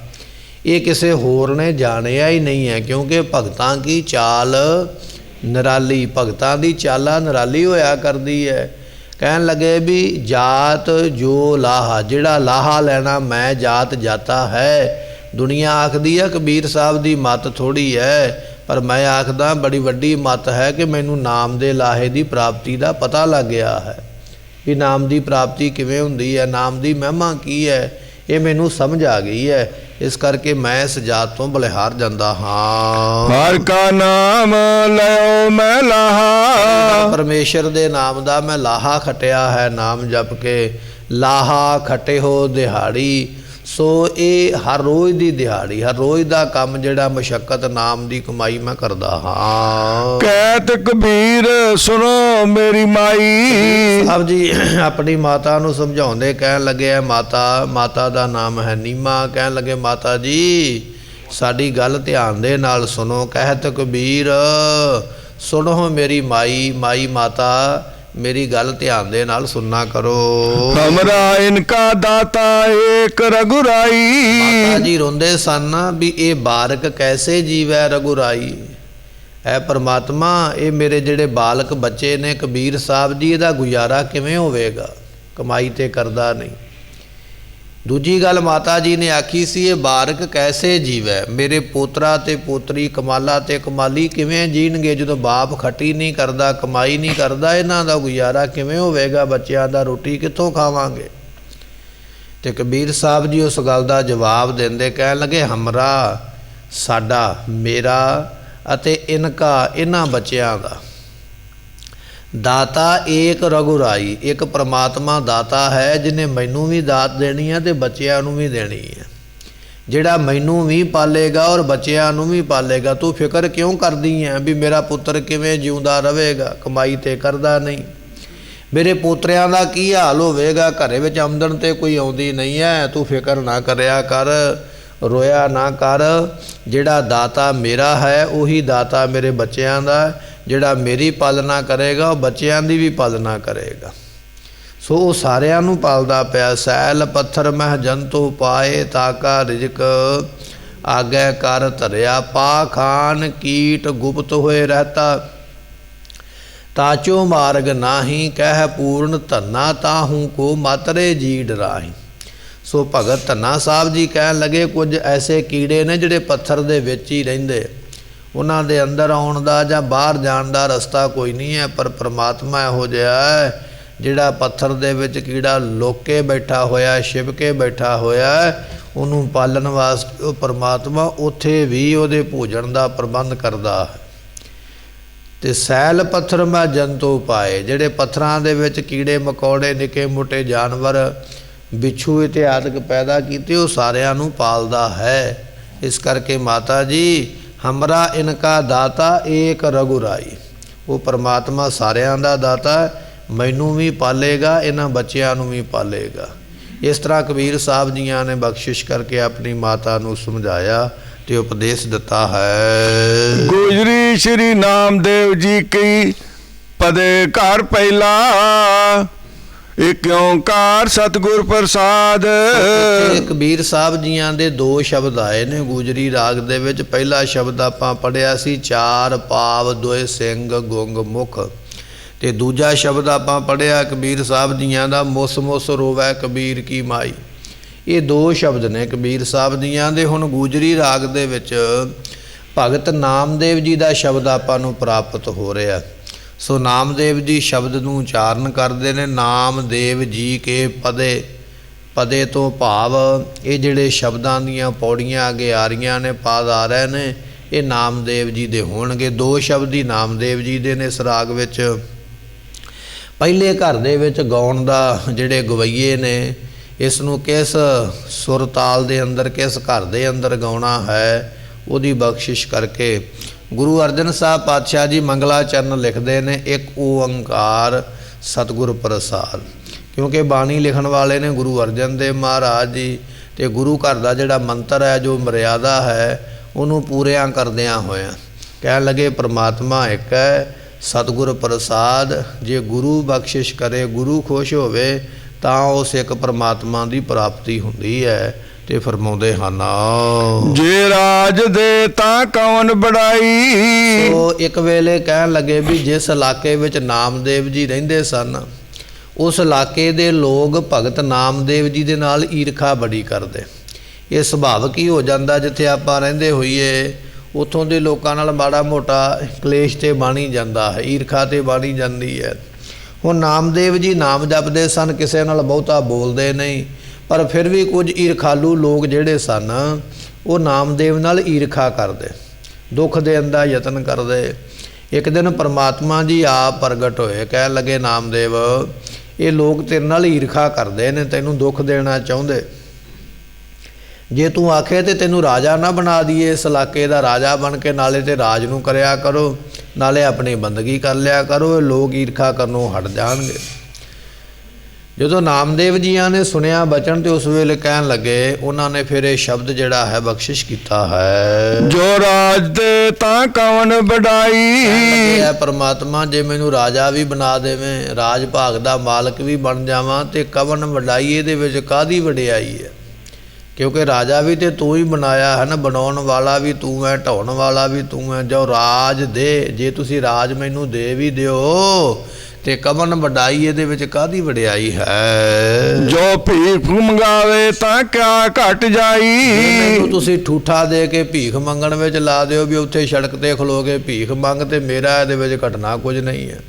ਇਹ ਕਿਸੇ ਹੋਰ ਨੇ ਜਾਣਿਆ ਹੀ ਨਹੀਂ ਹੈ। ਕਿਉਂਕਿ ਭਗਤਾਂ ਕੀ ਚਾਲ ਨਿਰਾਲੀ, ਭਗਤਾਂ ਦੀ ਚਾਲਾ ਨਿਰਾਲੀ ਹੋਇਆ ਕਰਦੀ ਹੈ। ਕਹਿਣ ਲੱਗੇ ਵੀ ਜਾਤ ਜੋ ਲਾਹਾ, ਜਿਹੜਾ ਲਾਹਾ ਲੈਣਾ ਮੈਂ ਜਾਤ ਜਾਤਾ ਹੈ। ਦੁਨੀਆ ਆਖਦੀ ਹੈ ਕਬੀਰ ਸਾਹਿਬ ਦੀ ਮੱਤ ਥੋੜ੍ਹੀ ਹੈ, ਪਰ ਮੈਂ ਆਖਦਾ ਬੜੀ ਵੱਡੀ ਮੱਤ ਹੈ ਕਿ ਮੈਨੂੰ ਨਾਮ ਦੇ ਲਾਹੇ ਦੀ ਪ੍ਰਾਪਤੀ ਦਾ ਪਤਾ ਲੱਗ ਗਿਆ ਹੈ ਵੀ ਨਾਮ ਦੀ ਪ੍ਰਾਪਤੀ ਕਿਵੇਂ ਹੁੰਦੀ ਹੈ, ਨਾਮ ਦੀ ਮਹਿਮਾ ਕੀ ਹੈ, ਇਹ ਮੈਨੂੰ ਸਮਝ ਆ ਗਈ ਹੈ। ਇਸ ਕਰਕੇ ਮੈਂ ਇਸ ਜਾਤ ਤੋਂ ਬਲਿਹਾਰ ਜਾਂਦਾ ਹਾਂ। ਹਰ ਕਾ ਨਾਮ ਲਿਓ ਮੈਂ ਲਾਹਾ। ਪਰਮੇਸ਼ਰ ਦੇ ਨਾਮ ਦਾ ਮੈਂ ਲਾਹਾ ਖਟਿਆ ਹੈ, ਨਾਮ ਜਪ ਕੇ ਲਾਹਾ ਖਟੇ ਹੋ ਦਿਹਾੜੀ। ਸੋ ਇਹ ਹਰ ਰੋਜ਼ ਦੀ ਦਿਹਾੜੀ, ਹਰ ਰੋਜ਼ ਦਾ ਕੰਮ ਜਿਹੜਾ ਮੁਸ਼ੱਕਤ ਨਾਮ ਦੀ ਕਮਾਈ ਮੈਂ ਕਰਦਾ ਹਾਂ। ਕਹਿਤ ਕਬੀਰ ਸੁਣੋ ਮੇਰੀ ਮਾਈ। ਸਾਹਿਬ ਜੀ ਆਪਣੀ ਮਾਤਾ ਨੂੰ ਸਮਝਾਉਂਦੇ ਕਹਿਣ ਲੱਗੇ ਹੈ ਮਾਤਾ, ਮਾਤਾ ਦਾ ਨਾਮ ਹੈ ਨੀਮਾ। ਕਹਿਣ ਲੱਗੇ ਮਾਤਾ ਜੀ ਸਾਡੀ ਗੱਲ ਧਿਆਨ ਦੇ ਨਾਲ ਸੁਣੋ। ਕਹਿਤ ਕਬੀਰ ਸੁਣੋ ਮੇਰੀ ਮਾਈ, ਮਾਈ ਮਾਤਾ ਮੇਰੀ ਗੱਲ ਧਿਆਨ ਦੇ ਨਾਲ ਸੁਣਨਾ ਕਰੋ। ਹਮਰਾ ਇਨਕਾ ਦਾਤਾ ਏਕ ਰਘੁਰਾਈ। ਮਾਤਾ ਜੀ ਰੋਂਦੇ ਸਨ ਵੀ ਇਹ ਬਾਰਕ ਕੈਸੇ ਜੀਵੈ ਰਘੁਰਾਈ। ਐ ਪਰਮਾਤਮਾ ਇਹ ਮੇਰੇ ਜਿਹੜੇ ਬਾਲਕ ਬੱਚੇ ਨੇ ਕਬੀਰ ਸਾਹਿਬ ਜੀ, ਇਹਦਾ ਗੁਜ਼ਾਰਾ ਕਿਵੇਂ ਹੋਵੇਗਾ, ਕਮਾਈ ਤੇ ਕਰਦਾ ਨਹੀਂ। ਦੂਜੀ ਗੱਲ ਮਾਤਾ ਜੀ ਨੇ ਆਖੀ ਸੀ ਇਹ ਬਾਰਕ ਕੈਸੇ ਜੀਵੈ, ਮੇਰੇ ਪੋਤਰਾ ਤੇ ਪੋਤਰੀ ਕਮਾਲਾ ਤੇ ਕਮਾਲੀ ਕਿਵੇਂ ਜੀਣਗੇ ਜਦੋਂ ਬਾਪ ਖੱਟੀ ਨਹੀਂ ਕਰਦਾ, ਕਮਾਈ ਨਹੀਂ ਕਰਦਾ, ਇਹਨਾਂ ਦਾ ਗੁਜ਼ਾਰਾ ਕਿਵੇਂ ਹੋਵੇਗਾ, ਬੱਚਿਆਂ ਦਾ ਰੋਟੀ ਕਿੱਥੋਂ ਖਾਵਾਂਗੇ। ਤੇ ਕਬੀਰ ਸਾਹਿਬ ਜੀ ਉਸ ਗੱਲ ਦਾ ਜਵਾਬ ਦਿੰਦੇ ਕਹਿਣ ਲੱਗੇ ਹਮਰਾ ਸਾਡਾ, ਮੇਰਾ ਅਤੇ ਇਨਕਾ ਇਹਨਾਂ ਬੱਚਿਆਂ ਦਾ, ਦਾਤਾ ਏਕ ਰਘੁਰਾਈ, ਇੱਕ ਪ੍ਰਮਾਤਮਾ ਦਾਤਾ ਹੈ ਜਿਹਨੇ ਮੈਨੂੰ ਵੀ ਦਾਤ ਦੇਣੀ ਹੈ ਤੇ ਬੱਚਿਆਂ ਨੂੰ ਵੀ ਦੇਣੀ ਹੈ, ਜਿਹੜਾ ਮੈਨੂੰ ਵੀ ਪਾਲੇਗਾ ਔਰ ਬੱਚਿਆਂ ਨੂੰ ਵੀ ਪਾਲੇਗਾ। ਤੂੰ ਫਿਕਰ ਕਿਉਂ ਕਰਦੀ ਹੈ ਵੀ ਮੇਰਾ ਪੁੱਤਰ ਕਿਵੇਂ ਜਿਉਂਦਾ ਰਹੇਗਾ, ਕਮਾਈ ਤੇ ਕਰਦਾ ਨਹੀਂ, ਮੇਰੇ ਪੋਤਰਿਆਂ ਦਾ ਕੀ ਹਾਲ ਹੋਵੇਗਾ, ਘਰੇ ਵਿੱਚ ਆਮਦਨ ਤੇ ਕੋਈ ਆਉਂਦੀ ਨਹੀਂ ਹੈ। ਤੂੰ ਫਿਕਰ ਨਾ ਕਰਿਆ ਕਰ, ਰੋਇਆ ਨਾ ਕਰ, ਜਿਹੜਾ ਦਾਤਾ ਮੇਰਾ ਹੈ ਉਹੀ ਦਾਤਾ ਮੇਰੇ ਬੱਚਿਆਂ ਦਾ, ਜਿਹੜਾ ਮੇਰੀ ਪਾਲਣਾ ਕਰੇਗਾ ਉਹ ਬੱਚਿਆਂ ਦੀ ਵੀ ਪਾਲਣਾ ਕਰੇਗਾ। ਸੋ ਉਹ ਸਾਰਿਆਂ ਨੂੰ ਪਾਲਦਾ ਪਿਆ। ਸੈਲ ਪੱਥਰ ਮਹਿ ਜੰਤੂ ਪਾਏ, ਤਾਕਾ ਰਿਜਕ ਆਗੇ ਕਰ ਧਰਿਆ, ਪਾ ਖਾਨ ਕੀਟ ਗੁਪਤ ਹੋਏ ਰਹਤਾ, ਤਾਚੋ ਮਾਰਗ ਨਾਹੀ ਕਹਿ ਪੂਰਨ ਧੰਨਾ, ਤਾਹੂ ਕੋ ਮਾਤਰੇ ਜੀ ਡਰਾਹੀ। ਸੋ ਭਗਤ ਧੰਨਾ ਸਾਹਿਬ ਜੀ ਕਹਿਣ ਲੱਗੇ ਕੁਝ ਐਸੇ ਕੀੜੇ ਨੇ ਜਿਹੜੇ ਪੱਥਰ ਦੇ ਵਿੱਚ ਹੀ ਰਹਿੰਦੇ, ਉਹਨਾਂ ਦੇ ਅੰਦਰ ਆਉਣ ਦਾ ਜਾਂ ਬਾਹਰ ਜਾਣ ਦਾ ਰਸਤਾ ਕੋਈ ਨਹੀਂ ਹੈ, ਪਰ ਪਰਮਾਤਮਾ ਇਹੋ ਜਿਹਾ ਹੈ ਜਿਹੜਾ ਪੱਥਰ ਦੇ ਵਿੱਚ ਕੀੜਾ ਲੁਕ ਕੇ ਬੈਠਾ ਹੋਇਆ, ਛਿਪ ਕੇ ਬੈਠਾ ਹੋਇਆ, ਉਹਨੂੰ ਪਾਲਣ ਵਾਸਤੇ ਉਹ ਪਰਮਾਤਮਾ ਉੱਥੇ ਵੀ ਉਹਦੇ ਭੋਜਨ ਦਾ ਪ੍ਰਬੰਧ ਕਰਦਾ ਹੈ। ਤੇ ਸੈਲ ਪੱਥਰ ਮੈਂ ਜੰਤੂ ਪਾਏ, ਜਿਹੜੇ ਪੱਥਰਾਂ ਦੇ ਵਿੱਚ ਕੀੜੇ ਮਕੌੜੇ ਨਿੱਕੇ ਮੋਟੇ ਜਾਨਵਰ ਬਿੱਛੂ ਇਤਿਆਦਿਕ ਪੈਦਾ ਕੀਤੇ, ਉਹ ਸਾਰਿਆਂ ਨੂੰ ਪਾਲਦਾ ਹੈ। ਇਸ ਕਰਕੇ ਮਾਤਾ ਜੀ ਹਮਰਾ ਇਨਕਾ ਦਾਤਾ ਏਕ ਰਘੁਰਾਈ, ਉਹ ਪਰਮਾਤਮਾ ਸਾਰਿਆਂ ਦਾ ਦਾਤਾ, ਮੈਨੂੰ ਵੀ ਪਾਲੇਗਾ, ਇਹਨਾਂ ਬੱਚਿਆਂ ਨੂੰ ਵੀ ਪਾਲੇਗਾ। ਇਸ ਤਰ੍ਹਾਂ ਕਬੀਰ ਸਾਹਿਬ ਜੀਆਂ ਨੇ ਬਖਸ਼ਿਸ਼ ਕਰਕੇ ਆਪਣੀ ਮਾਤਾ ਨੂੰ ਸਮਝਾਇਆ ਤੇ ਉਪਦੇਸ਼ ਦਿੱਤਾ ਹੈ। ਗੁਜਰੀ ਸ਼੍ਰੀ ਨਾਮਦੇਵ ਜੀ ਕੀ ਪਦੇ ਘਰ ਪਹਿਲਾ ਇਕ ਓੰਕਾਰ ਸਤਿਗੁਰ ਪ੍ਰਸਾਦ। ਇੱਥੇ ਕਬੀਰ ਸਾਹਿਬ ਜੀਆਂ ਦੇ ਦੋ ਸ਼ਬਦ ਆਏ ਨੇ ਗੁਜਰੀ ਰਾਗ ਦੇ ਵਿੱਚ। ਪਹਿਲਾ ਸ਼ਬਦ ਆਪਾਂ ਪੜ੍ਹਿਆ ਸੀ ਚਾਰ ਪਾਵ ਦੋਏ ਸਿੰਘ ਗੁੰਗ ਮੁਖ, ਤੇ ਦੂਜਾ ਸ਼ਬਦ ਆਪਾਂ ਪੜ੍ਹਿਆ ਕਬੀਰ ਸਾਹਿਬ ਜੀਆਂ ਦਾ ਮੁਸ ਮੁਸ ਰੋਵੈ ਕਬੀਰ ਕੀ ਮਾਈ। ਇਹ ਦੋ ਸ਼ਬਦ ਨੇ ਕਬੀਰ ਸਾਹਿਬ ਜੀਆਂ ਦੇ। ਹੁਣ ਗੁਜਰੀ ਰਾਗ ਦੇ ਵਿੱਚ ਭਗਤ ਨਾਮਦੇਵ ਜੀ ਦਾ ਸ਼ਬਦ ਆਪਾਂ ਨੂੰ ਪ੍ਰਾਪਤ ਹੋ ਰਿਹਾ। ਸੋ ਨਾਮਦੇਵ ਜੀ ਸ਼ਬਦ ਨੂੰ ਉਚਾਰਨ ਕਰਦੇ ਨੇ ਨਾਮਦੇਵ ਜੀ ਕੇ ਪਦੇ। ਪਦੇ ਤੋਂ ਭਾਵ ਇਹ ਜਿਹੜੇ ਸ਼ਬਦਾਂ ਦੀਆਂ ਪੌੜੀਆਂ ਅੱਗੇ ਆ ਰਹੀਆਂ ਨੇ, ਪਾਦ ਆ ਰਹੇ ਨੇ, ਇਹ ਨਾਮਦੇਵ ਜੀ ਦੇ ਹੋਣਗੇ। ਦੋ ਸ਼ਬਦ ਹੀ ਨਾਮਦੇਵ ਜੀ ਦੇ ਨੇ ਇਸ ਰਾਗ ਵਿੱਚ। ਪਹਿਲੇ ਘਰ ਦੇ ਵਿੱਚ ਗਾਉਣ ਦਾ ਜਿਹੜੇ ਗਵਈਏ ਨੇ, ਇਸ ਨੂੰ ਕਿਸ ਸੁਰ ਤਾਲ ਦੇ ਅੰਦਰ, ਕਿਸ ਘਰ ਦੇ ਅੰਦਰ ਗਾਉਣਾ ਹੈ, ਉਹਦੀ ਬਖਸ਼ਿਸ਼ ਕਰਕੇ ਗੁਰੂ ਅਰਜਨ ਸਾਹਿਬ ਪਾਤਸ਼ਾਹ ਜੀ ਮੰਗਲਾਚਰਨ ਲਿਖਦੇ ਨੇ ਇੱਕ ਓੰਕਾਰ ਸਤਿਗੁਰ ਪ੍ਰਸਾਦ। ਕਿਉਂਕਿ ਬਾਣੀ ਲਿਖਣ ਵਾਲੇ ਨੇ ਗੁਰੂ ਅਰਜਨ ਦੇਵ ਮਹਾਰਾਜ ਜੀ, ਤੇ ਗੁਰੂ ਘਰ ਦਾ ਜਿਹੜਾ ਮੰਤਰ ਹੈ, ਜੋ ਮਰਿਆਦਾ ਹੈ, ਉਹਨੂੰ ਪੂਰਿਆਂ ਕਰਦਿਆਂ ਹੋਇਆਂ ਕਹਿਣ ਲੱਗੇ ਪ੍ਰਮਾਤਮਾ ਇੱਕ ਹੈ, ਸਤਿਗੁਰ ਪ੍ਰਸਾਦ। ਜੇ ਗੁਰੂ ਬਖਸ਼ਿਸ਼ ਕਰੇ, ਗੁਰੂ ਖੁਸ਼ ਹੋਵੇ, ਤਾਂ ਉਸ ਇੱਕ ਪਰਮਾਤਮਾ ਦੀ ਪ੍ਰਾਪਤੀ ਹੁੰਦੀ ਹੈ। ਤੇ ਫਰਮਾਉਂਦੇ ਹਨ ਜੇ ਰਾਜ ਦੇ ਤਾਂ ਕੌਣ ਬੜਾਈ। ਸੋ ਇੱਕ ਵੇਲੇ ਕਹਿਣ ਲੱਗੇ ਵੀ ਜਿਸ ਇਲਾਕੇ ਵਿੱਚ ਨਾਮਦੇਵ ਜੀ ਰਹਿੰਦੇ ਸਨ, ਉਸ ਇਲਾਕੇ ਦੇ ਲੋਕ ਭਗਤ ਨਾਮਦੇਵ ਜੀ ਦੇ ਨਾਲ ਈਰਖਾ ਬੜੀ ਕਰਦੇ। ਇਹ ਸੁਭਾਵਿਕ ਹੀ ਹੋ ਜਾਂਦਾ, ਜਿੱਥੇ ਆਪਾਂ ਰਹਿੰਦੇ ਹੋਈਏ ਉੱਥੋਂ ਦੇ ਲੋਕਾਂ ਨਾਲ ਮਾੜਾ ਮੋਟਾ ਕਲੇਸ਼ ਤੇ ਬਣ ਹੀ ਜਾਂਦਾ ਹੈ, ਈਰਖਾ ਤੇ ਬਣ ਹੀ ਜਾਂਦੀ ਹੈ। ਹੁਣ ਨਾਮਦੇਵ ਜੀ ਨਾਮ ਜਪਦੇ ਸਨ, ਕਿਸੇ ਨਾਲ ਬਹੁਤਾ ਬੋਲਦੇ ਨਹੀਂ, ਪਰ ਫਿਰ ਵੀ ਕੁਝ ਈਰਖਾਲੂ ਲੋਕ ਜਿਹੜੇ ਸਨ, ਉਹ ਨਾਮਦੇਵ ਨਾਲ ਈਰਖਾ ਕਰਦੇ, ਦੁੱਖ ਦੇਣ ਦਾ ਯਤਨ ਕਰਦੇ। ਇੱਕ ਦਿਨ ਪਰਮਾਤਮਾ ਜੀ ਆਪ ਪ੍ਰਗਟ ਹੋਏ, ਕਹਿਣ ਲੱਗੇ ਨਾਮਦੇਵ, ਇਹ ਲੋਕ ਤੇਰੇ ਨਾਲ ਈਰਖਾ ਕਰਦੇ ਨੇ, ਤੈਨੂੰ ਦੁੱਖ ਦੇਣਾ ਚਾਹੁੰਦੇ। ਜੇ ਤੂੰ ਆਖੇ ਤੇ ਤੈਨੂੰ ਰਾਜਾ ਨਾ ਬਣਾ ਦਈਏ, ਇਸ ਇਲਾਕੇ ਦਾ ਰਾਜਾ ਬਣ ਕੇ ਨਾਲੇ ਤੇ ਰਾਜ ਨੂੰ ਕਰਿਆ ਕਰੋ, ਨਾਲੇ ਆਪਣੀ ਬੰਦਗੀ ਕਰ ਲਿਆ ਕਰੋ, ਇਹ ਲੋਕ ਈਰਖਾ ਕਰਨੋਂ ਹਟ ਜਾਣਗੇ। ਜਦੋਂ ਨਾਮਦੇਵ ਜੀਆਂ ਨੇ ਸੁਣਿਆ ਬਚਨ, ਤੇ ਉਸ ਵੇਲੇ ਕਹਿਣ ਲੱਗੇ, ਉਹਨਾਂ ਨੇ ਫਿਰ ਇਹ ਸ਼ਬਦ ਜਿਹੜਾ ਹੈ ਬਖਸ਼ਿਸ਼ ਕੀਤਾ ਹੈ, ਜੋ ਰਾਜ ਦੇ ਤਾਂ ਕੌਣ ਬੜਾਈ। ਹੈ ਪਰਮਾਤਮਾ, ਜੇ ਮੈਨੂੰ ਰਾਜਾ ਵੀ ਬਣਾ ਦੇਵੇਂ, ਰਾਜ ਭਾਗ ਦਾ ਮਾਲਕ ਵੀ ਬਣ ਜਾਵਾਂ, ਤੇ ਕਵਨ ਵਡਾਈ, ਇਹਦੇ ਵਿੱਚ ਕਾਹਦੀ ਵਡਿਆਈ ਹੈ। ਕਿਉਂਕਿ ਰਾਜਾ ਵੀ ਤੇ ਤੂੰ ਹੀ ਬਣਾਇਆ ਹੈ ਨਾ, ਬਣਾਉਣ ਵਾਲਾ ਵੀ ਤੂੰ ਹੈ, ਢਾਉਣ ਵਾਲਾ ਵੀ ਤੂੰ ਹੈ। ਜੋ ਰਾਜ ਦੇ, ਜੇ ਤੁਸੀਂ ਰਾਜ ਮੈਨੂੰ ਦੇ ਵੀ ਦਿਓ, ਤੇ ਕਵਨ ਵਡਾਈ, ਇਹਦੇ ਵਿੱਚ ਕਾਹਦੀ ਵਡਿਆਈ ਹੈ। ਜੋ ਭੀਖ ਮੰਗਾਵੇ ਤਾਂ ਕਿਆ ਘਟ ਜਾਈ। ਮੈਨੂੰ ਤੁਸੀਂ ਠੂਠਾ ਦੇ ਕੇ ਭੀਖ ਮੰਗਣ ਵਿੱਚ ਲਾ ਦਿਓ, ਵੀ ਉੱਥੇ ਸੜਕ ਤੇ ਖਲੋ ਕੇ ਭੀਖ ਮੰਗ, ਤੇ ਮੇਰਾ ਇਹਦੇ ਵਿੱਚ ਘਟਨਾ ਕੁਝ ਨਹੀਂ ਹੈ।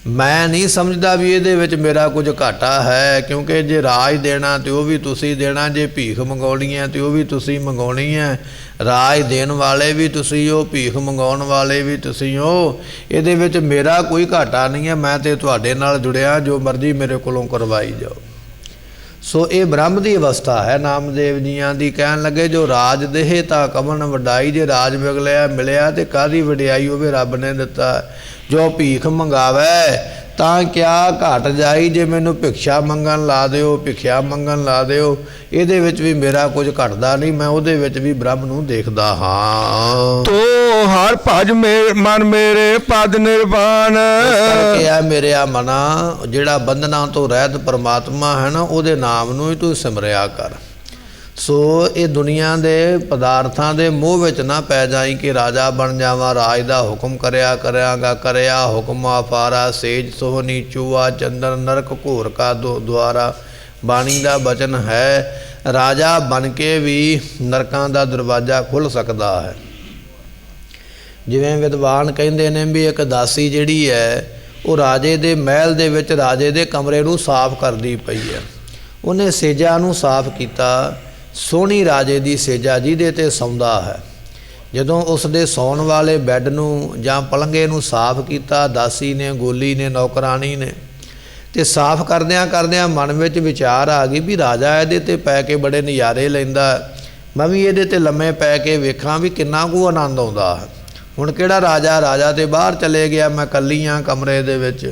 ਮੈਂ ਨਹੀਂ ਸਮਝਦਾ ਵੀ ਇਹਦੇ ਵਿੱਚ ਮੇਰਾ ਕੁਝ ਘਾਟਾ ਹੈ, ਕਿਉਂਕਿ ਜੇ ਰਾਜ ਦੇਣਾ ਤੇ ਉਹ ਵੀ ਤੁਸੀਂ ਦੇਣਾ, ਜੇ ਭੀਖ ਮੰਗਾਉਣੀ ਹੈ ਤੇ ਉਹ ਵੀ ਤੁਸੀਂ ਮੰਗਾਉਣੀ ਹੈ। ਰਾਜ ਦੇਣ ਵਾਲੇ ਵੀ ਤੁਸੀਂ ਹੋ, ਭੀਖ ਮੰਗਾਉਣ ਵਾਲੇ ਵੀ ਤੁਸੀਂ ਹੋ, ਇਹਦੇ ਵਿੱਚ ਮੇਰਾ ਕੋਈ ਘਾਟਾ ਨਹੀਂ ਹੈ। ਮੈਂ ਤੇ ਤੁਹਾਡੇ ਨਾਲ ਜੁੜਿਆ, ਜੋ ਮਰਜ਼ੀ ਮੇਰੇ ਕੋਲੋਂ ਕਰਵਾਈ ਜਾਓ। ਸੋ ਇਹ ਬ੍ਰਹਮ ਦੀ ਅਵਸਥਾ ਹੈ ਨਾਮਦੇਵ ਜੀਆਂ ਦੀ। ਕਹਿਣ ਲੱਗੇ, ਜੋ ਰਾਜ ਦੇਹ ਤਾਂ ਕਵਨ ਵਡਾਈ, ਜੇ ਰਾਜ ਮਿਲਿਆ ਤੇ ਕਾਹਦੀ ਵਡਿਆਈ, ਉਹ ਵੀ ਰੱਬ ਨੇ ਦਿੱਤਾ। ਜੋ ਭੀਖ ਮੰਗਾਵੇ ਤਾਂ ਕਿਆ ਘਟ ਜਾਈ, ਜੇ ਮੈਨੂੰ ਭਿਕਸ਼ਾ ਮੰਗਣ ਲਾ ਦਿਓ, ਭਿਖਿਆ ਮੰਗਣ ਲਾ ਦਿਓ, ਇਹਦੇ ਵਿੱਚ ਵੀ ਮੇਰਾ ਕੁਝ ਘਟਦਾ ਨਹੀਂ, ਮੈਂ ਉਹਦੇ ਵਿੱਚ ਵੀ ਬ੍ਰਹਮ ਨੂੰ ਦੇਖਦਾ ਹਾਂ। ਤੋ ਹਰ ਭਜ ਮਨ ਮੇਰੇ ਪਦ ਨਿਰਵਾਣ। ਕਿਹਾ ਮੇਰੇ ਆ ਮਨਾ, ਜਿਹੜਾ ਬੰਧਨਾਂ ਤੋਂ ਰਹਿਤ ਪਰਮਾਤਮਾ ਹੈ ਨਾ, ਉਹਦੇ ਨਾਮ ਨੂੰ ਹੀ ਤੂੰ ਸਿਮਰਿਆ ਕਰ। ਸੋ ਇਹ ਦੁਨੀਆ ਦੇ ਪਦਾਰਥਾਂ ਦੇ ਮੋਹ ਵਿੱਚ ਨਾ ਪੈ ਜਾਈ ਕਿ ਰਾਜਾ ਬਣ ਜਾਵਾਂ, ਰਾਜ ਦਾ ਹੁਕਮ ਕਰਿਆ ਹੁਕਮ ਆਫਾਰਾ, ਸੇਜ ਸੋਹਣੀ ਚੂਆ ਚੰਦਨ ਨਰਕ ਘੋਰ ਕਾ ਦੁਆਰਾ। ਬਾਣੀ ਦਾ ਬਚਨ ਹੈ, ਰਾਜਾ ਬਣ ਕੇ ਵੀ ਨਰਕਾਂ ਦਾ ਦਰਵਾਜ਼ਾ ਖੁੱਲ੍ਹ ਸਕਦਾ ਹੈ। ਜਿਵੇਂ ਵਿਦਵਾਨ ਕਹਿੰਦੇ ਨੇ ਵੀ ਇੱਕ ਦਾਸੀ ਜਿਹੜੀ ਹੈ, ਉਹ ਰਾਜੇ ਦੇ ਮਹਿਲ ਦੇ ਵਿੱਚ ਰਾਜੇ ਦੇ ਕਮਰੇ ਨੂੰ ਸਾਫ਼ ਕਰਦੀ ਪਈ ਹੈ। ਉਹਨੇ ਸੇਜਾ ਨੂੰ ਸਾਫ਼ ਕੀਤਾ, ਸੋਹਣੀ ਰਾਜੇ ਦੀ ਸੇਜਾ ਜਿਹਦੇ 'ਤੇ ਸੌਂਦਾ ਹੈ। ਜਦੋਂ ਉਸ ਦੇ ਸੌਣ ਵਾਲੇ ਬੈੱਡ ਨੂੰ ਜਾਂ ਪਲੰਘੇ ਨੂੰ ਸਾਫ਼ ਕੀਤਾ, ਦਾਸੀ ਨੇ, ਗੋਲੀ ਨੇ, ਨੌਕਰਾਣੀ ਨੇ, ਤੇ ਸਾਫ਼ ਕਰਦਿਆਂ ਮਨ ਵਿੱਚ ਵਿਚਾਰ ਆ ਗਈ ਵੀ ਰਾਜਾ ਇਹਦੇ 'ਤੇ ਪੈ ਕੇ ਬੜੇ ਨਜ਼ਾਰੇ ਲੈਂਦਾ, ਮੈਂ ਵੀ ਇਹਦੇ 'ਤੇ ਲੰਮੇ ਪੈ ਕੇ ਵੇਖਾਂ ਵੀ ਕਿੰਨਾ ਕੁ ਆਨੰਦ ਆਉਂਦਾ ਹੈ। ਹੁਣ ਕਿਹੜਾ ਰਾਜਾ ਤੇ ਬਾਹਰ ਚਲੇ ਗਿਆ, ਮੈਂ ਇਕੱਲੀ ਹਾਂ ਕਮਰੇ ਦੇ ਵਿੱਚ।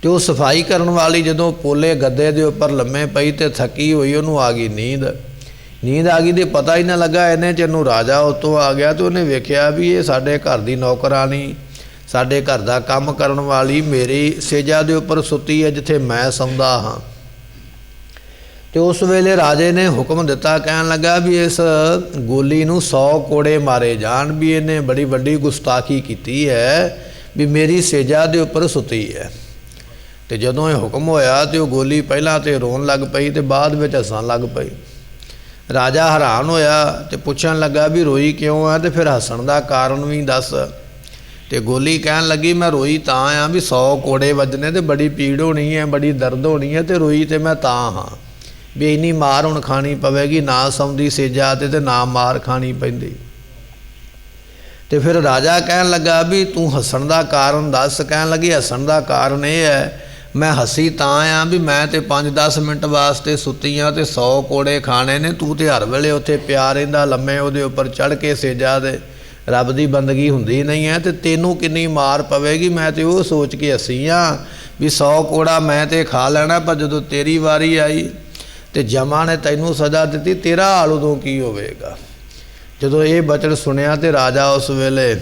ਤੇ ਉਹ ਸਫਾਈ ਕਰਨ ਵਾਲੀ ਜਦੋਂ ਪੋਲੇ ਗੱਦੇ ਦੇ ਉੱਪਰ ਲੰਮੇ ਪਈ ਤੇ ਥੱਕੀ ਹੋਈ, ਉਹਨੂੰ ਆ ਗਈ ਨੀਂਦ ਆ ਗਈ, ਤੇ ਪਤਾ ਹੀ ਨਾ ਲੱਗਾ ਇੰਨੇ 'ਚ ਇਹਨੂੰ ਰਾਜਾ ਉੱਤੋਂ ਆ ਗਿਆ। ਤੇ ਉਹਨੇ ਵੇਖਿਆ ਵੀ ਇਹ ਸਾਡੇ ਘਰ ਦੀ ਨੌਕਰਾਣੀ ਸਾਡੇ ਘਰ ਦਾ ਕੰਮ ਕਰਨ ਵਾਲੀ ਮੇਰੀ ਸੇਜਾ ਦੇ ਉੱਪਰ ਸੁੱਤੀ ਹੈ ਜਿੱਥੇ ਮੈਂ ਸੌਂਦਾ ਹਾਂ। ਤੇ ਉਸ ਵੇਲੇ ਰਾਜੇ ਨੇ ਹੁਕਮ ਦਿੱਤਾ, ਕਹਿਣ ਲੱਗਾ ਵੀ ਇਸ ਗੋਲੀ ਨੂੰ 100 ਕੋੜੇ ਮਾਰੇ ਜਾਣ, ਵੀ ਇਹਨੇ ਬੜੀ ਵੱਡੀ ਗੁਸਤਾਖੀ ਕੀਤੀ ਹੈ ਵੀ ਮੇਰੀ ਸੇਜਾ ਦੇ ਉੱਪਰ ਸੁੱਤੀ ਹੈ। ਤੇ ਜਦੋਂ ਇਹ ਹੁਕਮ ਹੋਇਆ ਤੇ ਉਹ ਗੋਲੀ ਪਹਿਲਾਂ ਤੇ ਰੋਣ ਲੱਗ ਪਈ ਤੇ ਬਾਅਦ ਵਿੱਚ ਹੱਸਣ ਲੱਗ ਪਈ। ਰਾਜਾ ਹੈਰਾਨ ਹੋਇਆ ਤੇ ਪੁੱਛਣ ਲੱਗਾ ਵੀ ਰੋਈ ਕਿਉਂ ਹੈ ਤੇ ਫਿਰ ਹੱਸਣ ਦਾ ਕਾਰਨ ਵੀ ਦੱਸ। ਤੇ ਗੋਲੀ ਕਹਿਣ ਲੱਗੀ, ਮੈਂ ਰੋਈ ਤਾਂ ਆ ਵੀ 100 ਕੋੜੇ ਵੱਜਣੇ ਤੇ ਬੜੀ ਪੀੜ ਹੋਣੀ ਹੈ, ਬੜੀ ਦਰਦ ਹੋਣੀ ਹੈ, ਤੇ ਰੋਈ ਤੇ ਮੈਂ ਤਾਂ ਹਾਂ ਵੀ ਇੰਨੀ ਮਾਰ ਹੁਣ ਖਾਣੀ ਪਵੇਗੀ, ਨਾ ਸੌਂਦੀ ਸੇਜਾ ਤੇ ਨਾ ਮਾਰ ਖਾਣੀ ਪੈਂਦੀ। ਤੇ ਫਿਰ ਰਾਜਾ ਕਹਿਣ ਲੱਗਾ ਵੀ ਤੂੰ ਹੱਸਣ ਦਾ ਕਾਰਨ ਦੱਸ। ਕਹਿਣ ਲੱਗੀ, ਹੱਸਣ ਦਾ ਕਾਰਨ ਇਹ ਹੈ, ਮੈਂ ਹੱਸੀ ਤਾਂ ਆ ਵੀ ਮੈਂ ਤੇ 5-10 ਮਿੰਟ ਵਾਸਤੇ ਸੁੱਤੀ ਹਾਂ ਤੇ 100 ਕੋੜੇ ਖਾਣੇ ਨੇ, ਤੂੰ ਤੇ ਹਰ ਵੇਲੇ ਉੱਥੇ ਪਿਆ ਰਹਿੰਦਾ ਲੰਮੇ ਉਹਦੇ ਉੱਪਰ ਚੜ੍ਹ ਕੇ ਸੇਜਾ ਦੇ, ਰੱਬ ਦੀ ਬੰਦਗੀ ਹੁੰਦੀ ਨਹੀਂ ਹੈ, ਤੇ ਤੈਨੂੰ ਕਿੰਨੀ ਮਾਰ ਪਵੇਗੀ। ਮੈਂ ਤੇ ਉਹ ਸੋਚ ਕੇ ਹੱਸੀ ਹਾਂ ਵੀ 100 ਕੋੜਾ ਮੈਂ ਤੇ ਖਾ ਲੈਣਾ, ਪਰ ਜਦੋਂ ਤੇਰੀ ਵਾਰੀ ਆਈ ਤੇ ਜਮਾ ਨੇ ਤੈਨੂੰ ਸਜ਼ਾ ਦਿੱਤੀ, ਤੇਰਾ ਹਾਲ ਉਦੋਂ ਕੀ ਹੋਵੇਗਾ। ਜਦੋਂ ਇਹ ਬਚਨ ਸੁਣਿਆ ਤੇ ਰਾਜਾ ਉਸ ਵੇਲੇ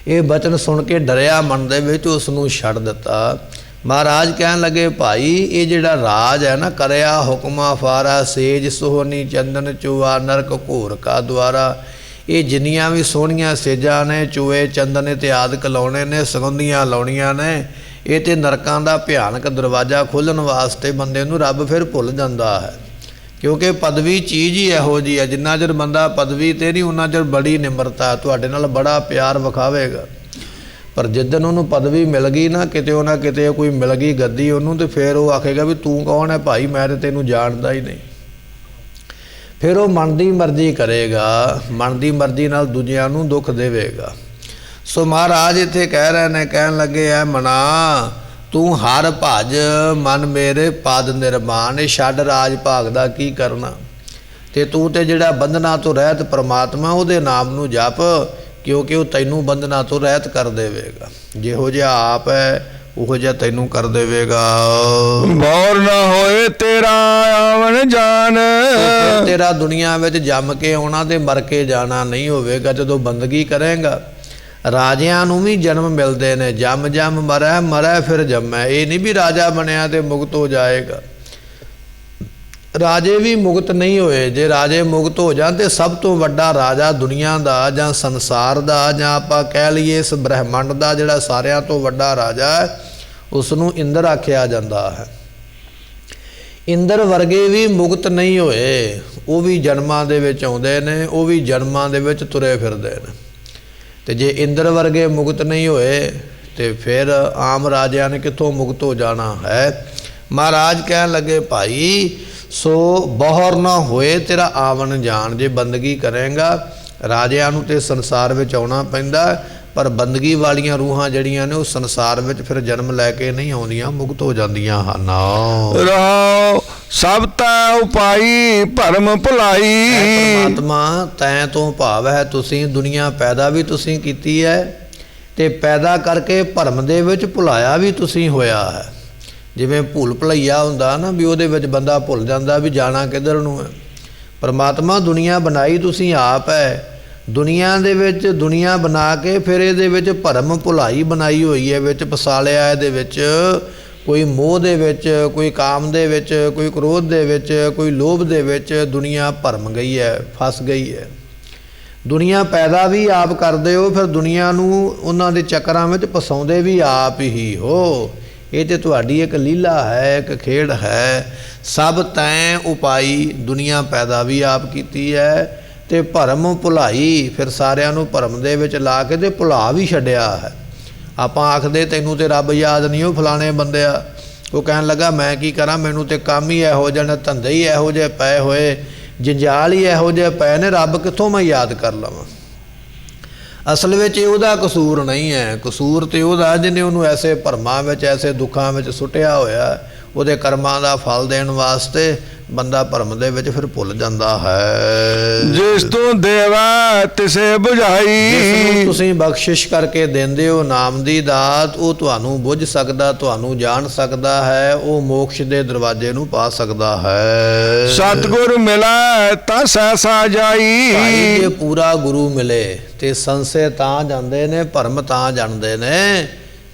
ਇਹ ਬਚਨ ਸੁਣ ਕੇ ਡਰਿਆ ਮਨ ਦੇ ਵਿੱਚ, ਉਸ ਨੂੰ ਛੱਡ ਦਿੱਤਾ। ਮਹਾਰਾਜ ਕਹਿਣ ਲੱਗੇ, ਭਾਈ ਇਹ ਜਿਹੜਾ ਰਾਜ ਹੈ ਨਾ, ਕਰਿਆ ਹੁਕਮਾ ਫਾਰਾ ਸੇਜ ਸੋਹਣੀ ਚੰਦਨ ਚੂਆ ਨਰਕ ਘੋਰ ਕਾ ਦੁਆਰਾ, ਇਹ ਜਿੰਨੀਆਂ ਵੀ ਸੋਹਣੀਆਂ ਸੇਜਾਂ ਨੇ, ਚੂਏ ਚੰਦਨ ਇਤਿਆਦਿਕ ਲਾਉਣੇ ਨੇ, ਸੁਗੰਧੀਆਂ ਲਾਉਣੀਆਂ ਨੇ, ਇਹ ਤੇ ਨਰਕਾਂ ਦਾ ਭਿਆਨਕ ਦਰਵਾਜ਼ਾ ਖੋਲ੍ਹਣ ਵਾਸਤੇ ਬੰਦੇ ਨੂੰ ਰੱਬ ਫਿਰ ਭੁੱਲ ਜਾਂਦਾ ਹੈ। ਕਿਉਂਕਿ ਪਦਵੀ ਚੀਜ਼ ਹੀ ਇਹੋ ਜਿਹੀ ਹੈ, ਜਿੰਨਾ ਚਿਰ ਬੰਦਾ ਪਦਵੀ 'ਤੇ ਨਹੀਂ ਉਹਨਾਂ ਚਿਰ ਬੜੀ ਨਿਮਰਤਾ, ਤੁਹਾਡੇ ਨਾਲ ਬੜਾ ਪਿਆਰ ਵਿਖਾਵੇਗਾ, ਪਰ ਜਿੱਦਣ ਉਹਨੂੰ ਪਦਵੀ ਮਿਲ ਗਈ ਨਾ, ਕਿਤੇ ਨਾ ਕਿਤੇ ਕੋਈ ਮਿਲ ਗਈ ਗੱਦੀ ਉਹਨੂੰ, ਤੇ ਫਿਰ ਉਹ ਆਖੇਗਾ ਵੀ ਤੂੰ ਕੌਣ ਹੈ ਭਾਈ, ਮੈਂ ਤਾਂ ਤੈਨੂੰ ਜਾਣਦਾ ਹੀ ਨਹੀਂ। ਫਿਰ ਉਹ ਮਨ ਦੀ ਮਰਜ਼ੀ ਕਰੇਗਾ, ਮਨ ਦੀ ਮਰਜ਼ੀ ਨਾਲ ਦੂਜਿਆਂ ਨੂੰ ਦੁੱਖ ਦੇਵੇਗਾ। ਸੋ ਮਹਾਰਾਜ ਇੱਥੇ ਕਹਿ ਰਹੇ ਨੇ, ਕਹਿਣ ਲੱਗੇ ਐ ਮਨਾ ਤੂੰ ਹਰ ਭਜ ਮਨ ਮੇਰੇ ਪਦ ਨਿਰਮਾਨ, ਇਹ ਛੱਡ ਰਾਜ ਭਾਗ ਦਾ ਕੀ ਕਰਨਾ, ਤੇ ਤੂੰ ਤੇ ਜਿਹੜਾ ਬੰਧਨਾਂ ਤੋਂ ਰਹਿਤ ਪਰਮਾਤਮਾ ਉਹਦੇ ਨਾਮ ਨੂੰ ਜਪ, ਕਿਉਂਕਿ ਉਹ ਤੈਨੂੰ ਬੰਧਨਾਂ ਤੋਂ ਰਹਿਤ ਕਰ ਦੇਵੇਗਾ। ਜਿਹੋ ਜਿਹਾ ਆਪ ਹੈ ਉਹੋ ਜਿਹਾ ਤੈਨੂੰ ਕਰ ਦੇਵੇਗਾ। ਬੌਰ ਨਾ ਹੋਏ ਤੇਰਾ ਆਵਣ ਜਾਨ, ਤੇਰਾ ਦੁਨੀਆ ਵਿੱਚ ਜੰਮ ਕੇ ਆਉਣਾ ਤੇ ਮਰ ਕੇ ਜਾਣਾ ਨਹੀਂ ਹੋਵੇਗਾ। ਜਦੋਂ ਬੰਦਗੀ ਕਰੇਗਾ, ਰਾਜਿਆਂ ਨੂੰ ਵੀ ਜਨਮ ਮਿਲਦੇ ਨੇ, ਜੰਮ ਜੰਮ ਮਰੈ ਮਰੈ ਫਿਰ ਜੰਮੈ, ਇਹ ਨਹੀਂ ਵੀ ਰਾਜਾ ਬਣਿਆ ਤੇ ਮੁਕਤ ਹੋ ਜਾਏਗਾ। ਰਾਜੇ ਵੀ ਮੁਕਤ ਨਹੀਂ ਹੋਏ। ਜੇ ਰਾਜੇ ਮੁਕਤ ਹੋ ਜਾਣ ਤੇ ਸਭ ਤੋਂ ਵੱਡਾ ਰਾਜਾ ਦੁਨੀਆ ਦਾ ਜਾਂ ਸੰਸਾਰ ਦਾ ਜਾਂ ਆਪਾਂ ਕਹਿ ਲਈਏ ਇਸ ਬ੍ਰਹਿਮੰਡ ਦਾ ਜਿਹੜਾ ਸਾਰਿਆਂ ਤੋਂ ਵੱਡਾ ਰਾਜਾ ਹੈ, ਉਸ ਨੂੰ ਇੰਦਰ ਆਖਿਆ ਜਾਂਦਾ ਹੈ। ਇੰਦਰ ਵਰਗੇ ਵੀ ਮੁਕਤ ਨਹੀਂ ਹੋਏ, ਉਹ ਵੀ ਜਨਮਾਂ ਦੇ ਵਿੱਚ ਆਉਂਦੇ ਨੇ, ਉਹ ਵੀ ਜਨਮਾਂ ਦੇ ਵਿੱਚ ਤੁਰੇ ਫਿਰਦੇ ਨੇ। ਤੇ ਜੇ ਇੰਦਰ ਵਰਗੇ ਮੁਕਤ ਨਹੀਂ ਹੋਏ ਤੇ ਫਿਰ ਆਮ ਰਾਜਿਆਂ ਨੇ ਕਿੱਥੋਂ ਮੁਕਤ ਹੋ ਜਾਣਾ ਹੈ। ਮਹਾਰਾਜ ਕਹਿਣ ਲੱਗੇ, ਭਾਈ ਸੋ ਬਹਰ ਨਾ ਹੋਏ ਤੇਰਾ ਆਵਣ ਜਾਣ, ਜੇ ਬੰਦਗੀ ਕਰੇਗਾ ਰਾਜਿਆਂ ਨੂੰ ਤੇ ਸੰਸਾਰ ਵਿੱਚ ਆਉਣਾ ਪੈਂਦਾ, ਪਰ ਬੰਦਗੀ ਵਾਲੀਆਂ ਰੂਹਾਂ ਜਿਹੜੀਆਂ ਨੇ ਉਹ ਸੰਸਾਰ ਵਿੱਚ ਫਿਰ ਜਨਮ ਲੈ ਕੇ ਨਹੀਂ ਆਉਂਦੀਆਂ, ਮੁਕਤ ਹੋ ਜਾਂਦੀਆਂ ਹਨ। ਰਾਉ ਸਭ ਤੈ ਉਪਾਈ ਭਰਮ ਭੁਲਾਈ, ਪਰਮਾਤਮਾ ਤੈਂ ਤੋਂ ਭਾਵ ਹੈ ਤੁਸੀਂ ਦੁਨੀਆ ਪੈਦਾ ਵੀ ਤੁਸੀਂ ਕੀਤੀ ਹੈ ਤੇ ਪੈਦਾ ਕਰਕੇ ਭਰਮ ਦੇ ਵਿੱਚ ਭੁਲਾਇਆ ਵੀ ਤੁਸੀਂ ਹੋਇਆ ਹੈ। ਜਿਵੇਂ ਭੁੱਲ ਭੁਲਈਆ ਹੁੰਦਾ ਨਾ, ਵੀ ਉਹਦੇ ਵਿੱਚ ਬੰਦਾ ਭੁੱਲ ਜਾਂਦਾ ਵੀ ਜਾਣਾ ਕਿੱਧਰ ਨੂੰ ਹੈ। ਪਰਮਾਤਮਾ ਦੁਨੀਆ ਬਣਾਈ ਤੁਸੀਂ ਆਪ ਹੈ, ਦੁਨੀਆ ਦੇ ਵਿੱਚ ਦੁਨੀਆ ਬਣਾ ਕੇ ਫਿਰ ਇਹਦੇ ਵਿੱਚ ਭਰਮ ਭੁਲਾਈ ਬਣਾਈ ਹੋਈ ਹੈ, ਵਿੱਚ ਫਸਾਲਿਆ। ਇਹਦੇ ਵਿੱਚ ਕੋਈ ਮੋਹ ਦੇ ਵਿੱਚ, ਕੋਈ ਕਾਮ ਦੇ ਵਿੱਚ, ਕੋਈ ਕ੍ਰੋਧ ਦੇ ਵਿੱਚ, ਕੋਈ ਲੋਭ ਦੇ ਵਿੱਚ ਦੁਨੀਆ ਭਰਮ ਗਈ ਹੈ, ਫਸ ਗਈ ਹੈ। ਦੁਨੀਆ ਪੈਦਾ ਵੀ ਆਪ ਕਰਦੇ ਹੋ, ਫਿਰ ਦੁਨੀਆ ਨੂੰ ਉਹਨਾਂ ਦੇ ਚੱਕਰਾਂ ਵਿੱਚ ਫਸਾਉਂਦੇ ਵੀ ਆਪ ਹੀ ਹੋ। ਇਹ ਤੇ ਤੁਹਾਡੀ ਇੱਕ ਲੀਲਾ ਹੈ, ਇੱਕ ਖੇਡ ਹੈ। ਸਭ ਤੈਂ ਉਪਾਈ, ਦੁਨੀਆ ਪੈਦਾ ਵੀ ਆਪ ਕੀਤੀ ਹੈ ਤੇ ਭਰਮ ਭੁਲਾਈ, ਫਿਰ ਸਾਰਿਆਂ ਨੂੰ ਭਰਮ ਦੇ ਵਿੱਚ ਲਾ ਕੇ ਤੇ ਭੁਲਾ ਵੀ ਛੱਡਿਆ ਹੈ। ਆਪਾਂ ਆਖਦੇ ਤੈਨੂੰ ਤੇ ਰੱਬ ਯਾਦ ਨਹੀਂ, ਉਹ ਫਲਾਣੇ ਬੰਦਿਆ। ਉਹ ਕਹਿਣ ਲੱਗਾ ਮੈਂ ਕੀ ਕਰਾਂ, ਮੈਨੂੰ ਤੇ ਕੰਮ ਹੀ ਇਹੋ ਜਿਹੇ ਨੇ, ਧੰਦੇ ਹੀ ਇਹੋ ਜਿਹੇ ਪਏ ਹੋਏ, ਜੰਜਾਲ ਹੀ ਇਹੋ ਜਿਹੇ ਪਏ ਨੇ, ਰੱਬ ਕਿੱਥੋਂ ਮੈਂ ਯਾਦ ਕਰ ਲਵਾਂ। ਅਸਲ ਵਿੱਚ ਉਹਦਾ ਕਸੂਰ ਨਹੀਂ ਹੈ, ਕਸੂਰ ਤੇ ਉਹਦਾ ਜਿਹਨੇ ਉਹਨੂੰ ਐਸੇ ਭਰਮਾਂ ਵਿੱਚ, ਐਸੇ ਦੁੱਖਾਂ ਵਿੱਚ ਸੁੱਟਿਆ ਹੋਇਆ। ਉਹਦੇ ਕਰਮਾਂ ਦਾ ਫਲ ਦੇਣ ਵਾਸਤੇ ਬੰਦਾ ਭਰਮ ਦੇ ਵਿੱਚ ਫਿਰ ਭੁੱਲ ਜਾਂਦਾ ਹੈ। ਜਿਸ ਤੂੰ ਦੇਵਾ ਤਿਸੇ ਜਿਸ ਨੂੰ ਬੁਝਾਈ, ਤੁਸੀਂ ਬਖਸ਼ਿਸ਼ ਕਰਕੇ ਦਿੰਦੇ ਹੋ ਨਾਮ ਦੀ ਦਾਤ, ਉਹ ਤੁਹਾਨੂੰ ਬੁੱਝ ਸਕਦਾ, ਤੁਹਾਨੂੰ ਜਾਣ ਸਕਦਾ ਹੈ, ਉਹ ਮੋਕਸ਼ ਦੇ ਦਰਵਾਜ਼ੇ ਨੂੰ ਪਾ ਸਕਦਾ ਹੈ। ਸਤਿਗੁਰ ਮਿਲੈ ਤਾਂ ਸਹਿਸਾ ਭਾਈ ਜਾਈ। ਜੇ ਪੂਰਾ ਗੁਰੂ ਮਿਲੇ ਤੇ ਸੰਸੇ ਤਾਂ ਜਾਂਦੇ ਨੇ, ਭਰਮ ਤਾਂ ਜਾਣਦੇ ਨੇ।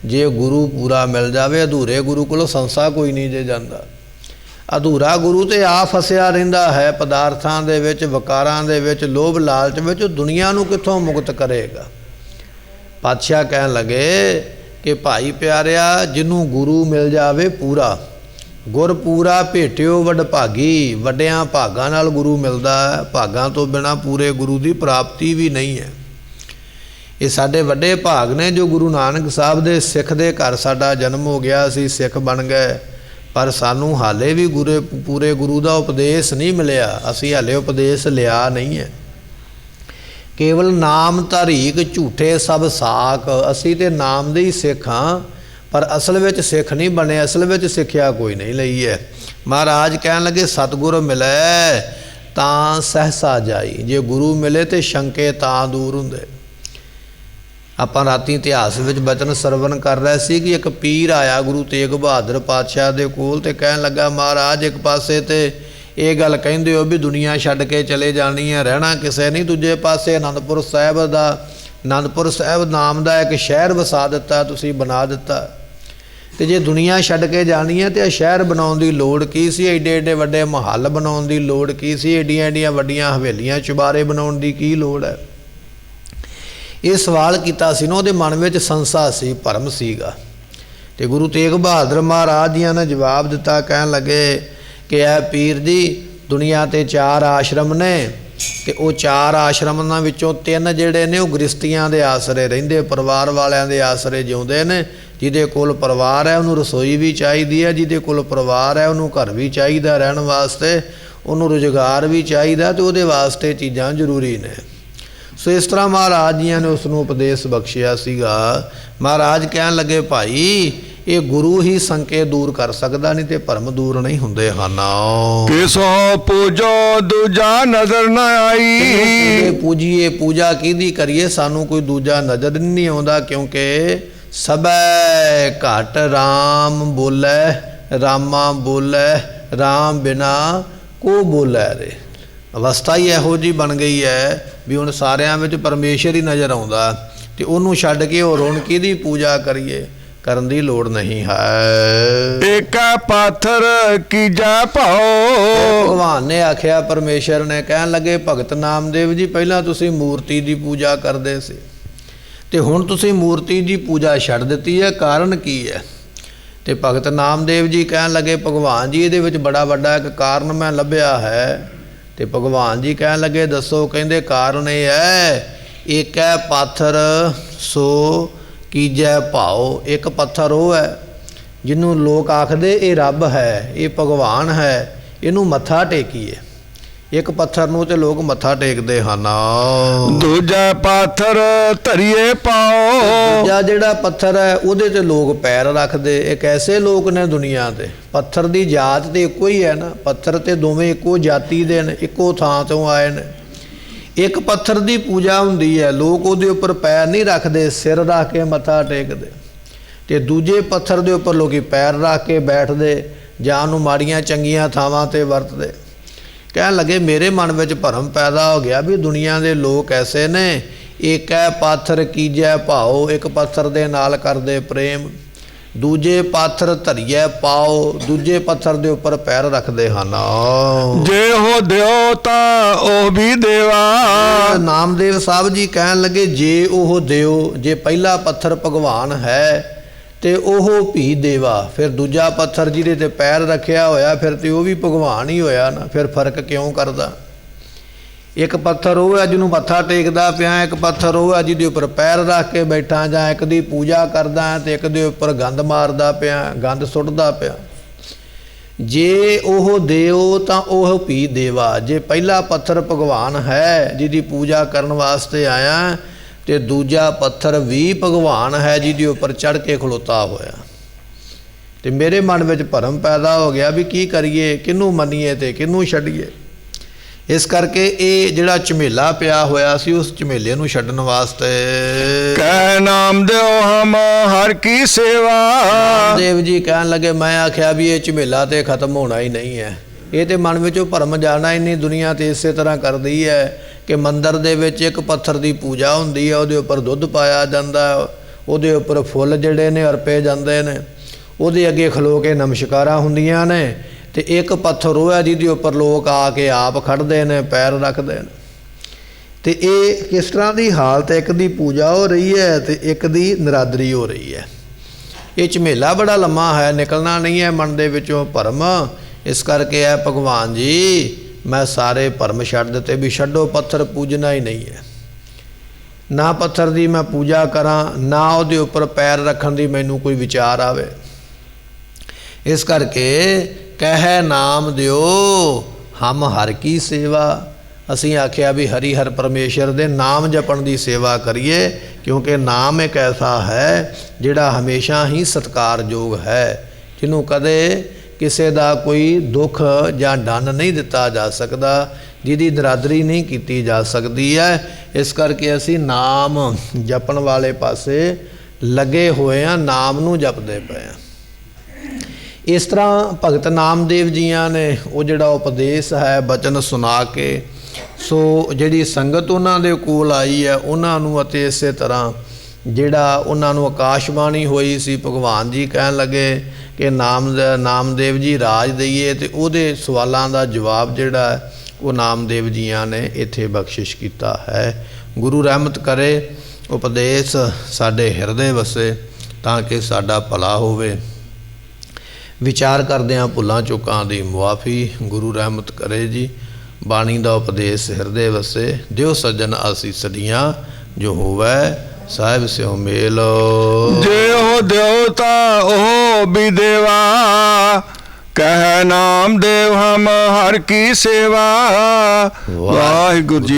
ਜੇ ਗੁਰੂ ਪੂਰਾ ਮਿਲ ਜਾਵੇ, ਅਧੂਰੇ ਗੁਰੂ ਕੋਲੋਂ ਸੰਸਾ ਕੋਈ ਨਹੀਂ ਜੇ ਜਾਂਦਾ। ਅਧੂਰਾ ਗੁਰੂ ਤੇ ਆ ਫਸਿਆ ਰਹਿੰਦਾ ਹੈ ਪਦਾਰਥਾਂ ਦੇ ਵਿੱਚ, ਵਕਾਰਾਂ ਦੇ ਵਿੱਚ, ਲੋਭ ਲਾਲਚ ਵਿੱਚ, ਦੁਨੀਆ ਨੂੰ ਕਿੱਥੋਂ ਮੁਕਤ ਕਰੇਗਾ। ਪਾਤਸ਼ਾਹ ਕਹਿਣ ਲੱਗੇ ਕਿ ਭਾਈ ਪਿਆਰਿਆ, ਜਿਹਨੂੰ ਗੁਰੂ ਮਿਲ ਜਾਵੇ ਪੂਰਾ, ਗੁਰ ਪੂਰਾ ਭੇਟਿਓ ਵਡਭਾਗੀ। ਵੱਡਿਆਂ ਭਾਗਾਂ ਨਾਲ ਗੁਰੂ ਮਿਲਦਾ ਹੈ, ਭਾਗਾਂ ਤੋਂ ਬਿਨਾਂ ਪੂਰੇ ਗੁਰੂ ਦੀ ਪ੍ਰਾਪਤੀ ਵੀ ਨਹੀਂ ਹੈ। ਇਹ ਸਾਡੇ ਵੱਡੇ ਭਾਗ ਨੇ ਜੋ ਗੁਰੂ ਨਾਨਕ ਸਾਹਿਬ ਦੇ ਸਿੱਖ ਦੇ ਘਰ ਸਾਡਾ ਜਨਮ ਹੋ ਗਿਆ, ਅਸੀਂ ਸਿੱਖ ਬਣ ਗਏ, ਪਰ ਸਾਨੂੰ ਹਾਲੇ ਵੀ ਪੂਰੇ ਗੁਰੂ ਦਾ ਉਪਦੇਸ਼ ਨਹੀਂ ਮਿਲਿਆ। ਅਸੀਂ ਹਾਲੇ ਉਪਦੇਸ਼ ਲਿਆ ਨਹੀਂ ਹੈ। ਕੇਵਲ ਨਾਮ ਧਾਰੀਕ ਝੂਠੇ ਸਭ ਸਾਖ। ਅਸੀਂ ਤੇ ਨਾਮ ਦੇ ਹੀ ਸਿੱਖ ਹਾਂ, ਪਰ ਅਸਲ ਵਿੱਚ ਸਿੱਖ ਨਹੀਂ ਬਣੇ, ਅਸਲ ਵਿੱਚ ਸਿੱਖਿਆ ਕੋਈ ਨਹੀਂ ਲਈ ਹੈ। ਮਹਾਰਾਜ ਕਹਿਣ ਲੱਗੇ ਸਤਿਗੁਰ ਮਿਲੇ ਤਾਂ ਸਹਿਸਾ ਜਾਈ। ਜੇ ਗੁਰੂ ਮਿਲੇ ਤੇ ਸ਼ੰਕੇ ਤਾਂ ਦੂਰ ਹੁੰਦੇ। ਆਪਾਂ ਰਾਤੀ ਇਤਿਹਾਸ ਵਿੱਚ ਬਚਨ ਸਰਵਣ ਕਰ ਰਹੇ ਸੀ ਕਿ ਇੱਕ ਪੀਰ ਆਇਆ ਗੁਰੂ ਤੇਗ ਬਹਾਦਰ ਪਾਤਸ਼ਾਹ ਦੇ ਕੋਲ ਤੇ ਕਹਿਣ ਲੱਗਾ, ਮਹਾਰਾਜ ਇੱਕ ਪਾਸੇ ਤੇ ਇਹ ਗੱਲ ਕਹਿੰਦੇ ਹੋ ਵੀ ਦੁਨੀਆ ਛੱਡ ਕੇ ਚਲੇ ਜਾਣੀ ਹੈ, ਰਹਿਣਾ ਕਿਸੇ ਨਹੀਂ, ਦੂਜੇ ਪਾਸੇ ਅਨੰਦਪੁਰ ਸਾਹਿਬ ਨਾਮ ਦਾ ਇੱਕ ਸ਼ਹਿਰ ਵਸਾ ਦਿੱਤਾ, ਤੁਸੀਂ ਬਣਾ ਦਿੱਤਾ। ਤੇ ਜੇ ਦੁਨੀਆ ਛੱਡ ਕੇ ਜਾਣੀ ਹੈ ਤੇ ਇਹ ਸ਼ਹਿਰ ਬਣਾਉਣ ਦੀ ਲੋੜ ਕੀ ਸੀ? ਏਡੇ ਏਡੇ ਵੱਡੇ ਮਹੱਲ ਬਣਾਉਣ ਦੀ ਲੋੜ ਕੀ ਸੀ? ਏਡੀਆਂ ਏਡੀਆਂ ਵੱਡੀਆਂ ਹਵੇਲੀਆਂ ਚੁਬਾਰੇ ਬਣਾਉਣ ਦੀ ਕੀ ਲੋੜ ਹੈ? ਇਹ ਸਵਾਲ ਕੀਤਾ ਸੀ ਨਾ, ਉਹਦੇ ਮਨ ਵਿੱਚ ਸੰਸਾ ਸੀ, ਭਰਮ ਸੀਗਾ। ਤੇ ਗੁਰੂ ਤੇਗ ਬਹਾਦਰ ਮਹਾਰਾਜ ਜੀਆਂ ਨੇ ਜਵਾਬ ਦਿੱਤਾ, ਕਹਿਣ ਲੱਗੇ ਕਿ ਇਹ ਪੀਰ ਜੀ, ਦੁਨੀਆ ਤੇ 4 ਆਸ਼ਰਮ ਨੇ, ਤੇ ਉਹ 4 ਆਸ਼ਰਮਾਂ ਵਿੱਚੋਂ 3 ਜਿਹੜੇ ਨੇ ਉਹ ਗ੍ਰਸਤੀਆਂ ਦੇ ਆਸਰੇ ਰਹਿੰਦੇ, ਪਰਿਵਾਰ ਵਾਲਿਆਂ ਦੇ ਆਸਰੇ ਜਿਉਂਦੇ ਨੇ। ਜਿਹਦੇ ਕੋਲ ਪਰਿਵਾਰ ਹੈ ਉਹਨੂੰ ਰਸੋਈ ਵੀ ਚਾਹੀਦੀ ਹੈ, ਜਿਹਦੇ ਕੋਲ ਪਰਿਵਾਰ ਹੈ ਉਹਨੂੰ ਘਰ ਵੀ ਚਾਹੀਦਾ ਰਹਿਣ ਵਾਸਤੇ, ਉਹਨੂੰ ਰੁਜ਼ਗਾਰ ਵੀ ਚਾਹੀਦਾ, ਤੇ ਉਹਦੇ ਵਾਸਤੇ ਚੀਜ਼ਾਂ ਜ਼ਰੂਰੀ ਨੇ। ਸੋ ਇਸ ਤਰ੍ਹਾਂ ਮਹਾਰਾਜ ਜੀਆਂ ਨੇ ਉਸ ਨੂੰ ਉਪਦੇਸ਼ ਬਖਸ਼ਿਆ ਸੀਗਾ। ਮਹਾਰਾਜ ਕਹਿਣ ਲੱਗੇ ਭਾਈ, ਇਹ ਗੁਰੂ ਹੀ ਸੰਕੇ ਦੂਰ ਕਰ ਸਕਦਾ, ਨਹੀਂ ਤੇ ਭਰਮ ਦੂਰ ਨਹੀਂ ਹੁੰਦੇ ਹਨ। ਕਿਸੋ ਪੂਜੋ ਦੂਜਾ ਨਜ਼ਰ ਨਾ ਆਈ। ਪੂਜੀਏ, ਪੂਜਾ ਕਿਹਦੀ ਕਰੀਏ? ਸਾਨੂੰ ਕੋਈ ਦੂਜਾ ਨਜ਼ਰ ਨਹੀਂ ਆਉਂਦਾ, ਕਿਉਂਕਿ ਸਭੈ ਘਟ ਰਾਮ ਬੋਲੇ, ਰਾਮਾ ਬੋਲੇ, ਰਾਮ ਬਿਨਾ ਕੋ ਬੋਲੇ ਰੇ। ਅਵਸਥਾ ਹੀ ਇਹੋ ਜਿਹੀ ਬਣ ਗਈ ਹੈ ਵੀ ਹੁਣ ਸਾਰਿਆਂ ਵਿੱਚ ਪਰਮੇਸ਼ਰ ਹੀ ਨਜ਼ਰ ਆਉਂਦਾ, ਤੇ ਉਹਨੂੰ ਛੱਡ ਕੇ ਹੋਰ ਹੁਣ ਕਿਹਦੀ ਪੂਜਾ ਕਰੀਏ? ਕਰਨ ਦੀ ਲੋੜ ਨਹੀਂ ਹੈ। ਏਕਾ ਪਾਥਰ ਕੀਜੈ ਭਾਉ। ਭਗਵਾਨ ਨੇ ਆਖਿਆ, ਪਰਮੇਸ਼ਰ ਨੇ ਕਹਿਣ ਲੱਗੇ, ਭਗਤ ਨਾਮਦੇਵ ਜੀ, ਪਹਿਲਾਂ ਤੁਸੀਂ ਮੂਰਤੀ ਦੀ ਪੂਜਾ ਕਰਦੇ ਸੀ ਤੇ ਹੁਣ ਤੁਸੀਂ ਮੂਰਤੀ ਦੀ ਪੂਜਾ ਛੱਡ ਦਿੱਤੀ ਹੈ, ਕਾਰਨ ਕੀ ਹੈ? ਤੇ ਭਗਤ ਨਾਮਦੇਵ ਜੀ ਕਹਿਣ ਲੱਗੇ, ਭਗਵਾਨ ਜੀ, ਇਹਦੇ ਵਿੱਚ ਬੜਾ ਵੱਡਾ ਇੱਕ ਕਾਰਨ ਮੈਂ ਲੱਭਿਆ ਹੈ। ਤੇ ਭਗਵਾਨ ਜੀ ਕਹਿਣ ਲੱਗੇ, ਦੱਸੋ? ਕਹਿੰਦੇ ਕਾਰਨ ਇਹ ਹੈ, ਇੱਕ ਹੈ ਪਾਥਰ ਸੋ ਕੀਜੈ ਭਾਉ। ਇੱਕ ਪੱਥਰ ਉਹ ਹੈ ਜਿਹਨੂੰ ਲੋਕ ਆਖਦੇ ਇਹ ਰੱਬ ਹੈ, ਇਹ ਭਗਵਾਨ ਹੈ, ਇਹਨੂੰ ਮੱਥਾ ਟੇਕੀਏ। ਇੱਕ ਪੱਥਰ ਨੂੰ ਤੇ ਲੋਕ ਮੱਥਾ ਟੇਕਦੇ ਹਨ। ਦੂਜਾ ਪਾਥਰ ਧਰੀਏ ਪਾਉ। ਦੂਜਾ ਜਿਹੜਾ ਪੱਥਰ ਹੈ ਉਹਦੇ ਤੇ ਲੋਕ ਪੈਰ ਰੱਖਦੇ। ਇੱਕ ਐਸੇ ਲੋਕ ਨੇ ਦੁਨੀਆ ਤੇ, ਪੱਥਰ ਦੀ ਜਾਤ ਤੇ ਇੱਕੋ ਹੀ ਹੈ ਨਾ, ਪੱਥਰ ਤੇ ਦੋਵੇਂ ਇੱਕੋ ਜਾਤੀ ਦੇ ਨੇ, ਇੱਕੋ ਥਾਂ ਤੋਂ ਆਏ ਨੇ। ਇੱਕ ਪੱਥਰ ਦੀ ਪੂਜਾ ਹੁੰਦੀ ਹੈ, ਲੋਕ ਉਹਦੇ ਉੱਪਰ ਪੈਰ ਨਹੀਂ ਰੱਖਦੇ, ਸਿਰ ਰੱਖ ਕੇ ਮੱਥਾ ਟੇਕਦੇ। ਤੇ ਦੂਜੇ ਪੱਥਰ ਦੇ ਉੱਪਰ ਲੋਕੀ ਪੈਰ ਰੱਖ ਕੇ ਬੈਠਦੇ ਜਾਂ ਉਹਨੂੰ ਮਾੜੀਆਂ ਚੰਗੀਆਂ ਥਾਵਾਂ ਤੇ ਵਰਤਦੇ। ਕਹਿਣ ਲੱਗੇ, ਮੇਰੇ ਮਨ ਵਿੱਚ ਭਰਮ ਪੈਦਾ ਹੋ ਗਿਆ ਵੀ ਦੁਨੀਆ ਦੇ ਲੋਕ ਐਸੇ ਨੇ, ਇੱਕ ਹੈ ਪਾਥਰ ਕੀਜੈ ਭਾਉ, ਇੱਕ ਪੱਥਰ ਦੇ ਨਾਲ ਕਰਦੇ ਪ੍ਰੇਮ, ਦੂਜੇ ਪਾਥਰ ਧਰੀਏ ਪਾਉ, ਦੂਜੇ ਪੱਥਰ ਦੇ ਉੱਪਰ ਪੈਰ ਰੱਖਦੇ ਹਨ। ਜੇ ਉਹ ਦਿਓ ਤਾਂ ਉਹ ਵੀ ਦੇਵਾ। ਨਾਮਦੇਵ ਸਾਹਿਬ ਜੀ ਕਹਿਣ ਲੱਗੇ, ਜੇ ਉਹ ਦਿਓ, ਜੇ ਪਹਿਲਾ ਪੱਥਰ ਭਗਵਾਨ ਹੈ ਤੇ ਉਹ ਵੀ ਦੇਵਾ, ਫਿਰ ਦੂਜਾ ਪੱਥਰ ਜਿਹਦੇ ਤੇ ਪੈਰ ਰੱਖਿਆ ਹੋਇਆ ਫਿਰ ਤੇ ਉਹ ਵੀ ਭਗਵਾਨ ਹੀ ਹੋਇਆ ਨਾ, ਫਿਰ ਫਰਕ ਕਿਉਂ ਕਰਦਾ? ਇੱਕ ਪੱਥਰ ਉਹ ਹੈ ਜਿਹਨੂੰ ਮੱਥਾ ਟੇਕਦਾ ਪਿਆ, ਇੱਕ ਪੱਥਰ ਉਹ ਹੈ ਜਿਹਦੇ ਉੱਪਰ ਪੈਰ ਰੱਖ ਕੇ ਬੈਠਾ, ਜਾਂ ਇੱਕ ਦੀ ਪੂਜਾ ਕਰਦਾ ਤੇ ਇੱਕ ਦੇ ਉੱਪਰ ਗੰਦ ਮਾਰਦਾ ਪਿਆ, ਗੰਦ ਸੁੱਟਦਾ ਪਿਆ। ਜੇ ਉਹ ਦਿਓ ਤਾਂ ਉਹ ਵੀ ਦੇਵਾ। ਜੇ ਪਹਿਲਾ ਪੱਥਰ ਭਗਵਾਨ ਹੈ ਜਿਹਦੀ ਪੂਜਾ ਕਰਨ ਵਾਸਤੇ ਆਇਆ, ਤੇ ਦੂਜਾ ਪੱਥਰ ਵੀ ਭਗਵਾਨ ਹੈ ਜਿਹਦੇ ਉੱਪਰ ਚੜ੍ਹ ਕੇ ਖਲੋਤਾ ਹੋਇਆ। ਤੇ ਮੇਰੇ ਮਨ ਵਿੱਚ ਭਰਮ ਪੈਦਾ ਹੋ ਗਿਆ ਵੀ ਕੀ ਕਰੀਏ, ਕਿਹਨੂੰ ਮੰਨੀਏ ਤੇ ਕਿਹਨੂੰ ਛੱਡੀਏ। ਇਸ ਕਰਕੇ ਇਹ ਜਿਹੜਾ ਝਮੇਲਾ ਪਿਆ ਹੋਇਆ ਸੀ, ਉਸ ਝਮੇਲੇ ਨੂੰ ਛੱਡਣ ਵਾਸਤੇ ਕਹਿ ਨਾਮ ਦਿਓ ਹਮ ਹਰ ਕੀ ਸੇਵਾ। ਦੇਵ ਜੀ ਕਹਿਣ ਲੱਗੇ, ਮੈਂ ਆਖਿਆ ਵੀ ਇਹ ਝਮੇਲਾ ਤੇ ਖਤਮ ਹੋਣਾ ਹੀ ਨਹੀਂ ਹੈ। ਇਹ ਤੇ ਮਨ ਵਿੱਚੋਂ ਭਰਮ ਜਾਣਾ ਹੀ ਨਹੀਂ। ਦੁਨੀਆ ਤੇ ਇਸੇ ਤਰ੍ਹਾਂ ਕਰਦੀ ਹੈ ਕਿ ਮੰਦਿਰ ਦੇ ਵਿੱਚ ਇੱਕ ਪੱਥਰ ਦੀ ਪੂਜਾ ਹੁੰਦੀ ਹੈ, ਉਹਦੇ ਉੱਪਰ ਦੁੱਧ ਪਾਇਆ ਜਾਂਦਾ, ਉਹਦੇ ਉੱਪਰ ਫੁੱਲ ਜਿਹੜੇ ਨੇ ਅਰਪੇ ਜਾਂਦੇ ਨੇ, ਉਹਦੇ ਅੱਗੇ ਖਲੋ ਕੇ ਨਮਸਕਾਰਾਂ ਹੁੰਦੀਆਂ ਨੇ, ਤੇ ਇੱਕ ਪੱਥਰ ਉਹ ਹੈ ਜਿਹਦੇ ਉੱਪਰ ਲੋਕ ਆ ਕੇ ਆਪ ਖੜ੍ਹਦੇ ਨੇ, ਪੈਰ ਰੱਖਦੇ ਨੇ। ਤੇ ਇਹ ਕਿਸ ਤਰ੍ਹਾਂ ਦੀ ਹਾਲਤ, ਇੱਕ ਦੀ ਪੂਜਾ ਹੋ ਰਹੀ ਹੈ ਤੇ ਇੱਕ ਦੀ ਨਰਾਦਰੀ ਹੋ ਰਹੀ ਹੈ। ਇਹ ਝਮੇਲਾ ਬੜਾ ਲੰਮਾ ਹੈ, ਨਿਕਲਣਾ ਨਹੀਂ ਹੈ ਮਨ ਦੇ ਵਿੱਚੋਂ ਭਰਮ। ਇਸ ਕਰਕੇ ਹੈ ਭਗਵਾਨ ਜੀ, ਮੈਂ ਸਾਰੇ ਭਰਮ ਛੱਡ ਦਿੱਤੇ ਵੀ ਛੱਡੋ, ਪੱਥਰ ਪੂਜਣਾ ਹੀ ਨਹੀਂ ਹੈ। ਨਾ ਪੱਥਰ ਦੀ ਮੈਂ ਪੂਜਾ ਕਰਾਂ, ਨਾ ਉਹਦੇ ਉੱਪਰ ਪੈਰ ਰੱਖਣ ਦੀ ਮੈਨੂੰ ਕੋਈ ਵਿਚਾਰ ਆਵੇ। ਇਸ ਕਰਕੇ ਕਹਿ ਨਾਮ ਦਿਓ ਹਮ ਹਰ ਕੀ ਸੇਵਾ। ਅਸੀਂ ਆਖਿਆ ਵੀ ਹਰੀ ਹਰ ਪਰਮੇਸ਼ਰ ਦੇ ਨਾਮ ਜਪਣ ਦੀ ਸੇਵਾ ਕਰੀਏ, ਕਿਉਂਕਿ ਨਾਮ ਇੱਕ ਐਸਾ ਹੈ ਜਿਹੜਾ ਹਮੇਸ਼ਾ ਹੀ ਸਤਿਕਾਰਯੋਗ ਹੈ, ਜਿਹਨੂੰ ਕਦੇ ਕਿਸੇ ਦਾ ਕੋਈ ਦੁੱਖ ਜਾਂ ਡੰਨ ਨਹੀਂ ਦਿੱਤਾ ਜਾ ਸਕਦਾ, ਜਿਹਦੀ ਨਰਾਦਰੀ ਨਹੀਂ ਕੀਤੀ ਜਾ ਸਕਦੀ ਹੈ। ਇਸ ਕਰਕੇ ਅਸੀਂ ਨਾਮ ਜਪਣ ਵਾਲੇ ਪਾਸੇ ਲੱਗੇ ਹੋਏ ਹਾਂ, ਨਾਮ ਨੂੰ ਜਪਦੇ ਪਏ ਹਾਂ। ਇਸ ਤਰ੍ਹਾਂ ਭਗਤ ਨਾਮਦੇਵ ਜੀਆਂ ਨੇ ਉਹ ਜਿਹੜਾ ਉਪਦੇਸ਼ ਹੈ ਬਚਨ ਸੁਣਾ ਕੇ, ਸੋ ਜਿਹੜੀ ਸੰਗਤ ਉਹਨਾਂ ਦੇ ਕੋਲ ਆਈ ਹੈ ਉਹਨਾਂ ਨੂੰ, ਅਤੇ ਇਸੇ ਤਰ੍ਹਾਂ ਜਿਹੜਾ ਉਹਨਾਂ ਨੂੰ ਆਕਾਸ਼ਬਾਣੀ ਹੋਈ ਸੀ, ਭਗਵਾਨ ਜੀ ਕਹਿਣ ਲੱਗੇ ਕਿ ਨਾਮਦੇਵ ਜੀ ਰਾਜ ਦਈਏ, ਤੇ ਉਹਦੇ ਸਵਾਲਾਂ ਦਾ ਜਵਾਬ ਜਿਹੜਾ ਉਹ ਨਾਮਦੇਵ ਜੀਆਂ ਨੇ ਇੱਥੇ ਬਖਸ਼ਿਸ਼ ਕੀਤਾ ਹੈ। ਗੁਰੂ ਰਹਿਮਤ ਕਰੇ, ਉਪਦੇਸ਼ ਸਾਡੇ ਹਿਰਦੇ ਵਸੇ ਤਾਂ ਕਿ ਸਾਡਾ ਭਲਾ ਹੋਵੇ। ਵਿਚਾਰ ਕਰਦਿਆਂ ਭੁੱਲਾਂ ਚੁੱਕਾਂ ਦੀ ਮੁਆਫੀ ਗੁਰੂ ਰਹਿਮਤ ਕਰੇ ਜੀ। ਬਾਣੀ ਦਾ ਉਪਦੇਸ਼ ਹਿਰਦੇ ਵਸੇ, ਦਿਓ ਸੱਜਣ ਆਸੀਸ ਦੀਆਂ, ਜੋ ਹੋਵੈ ਸਾਹਿਬ ਸਿਓ ਮੇਲ। ਜੇ ਉਹ ਦਿਓ ਤਾਂ ਉਹ ਵੀ ਦੇਵਾ, ਕਹਿ ਨਾਮ ਦੇਵ ਹਮ ਹਰ ਕੀ ਸੇਵਾ। ਵਾਹਿਗੁਰੂ ਜੀ।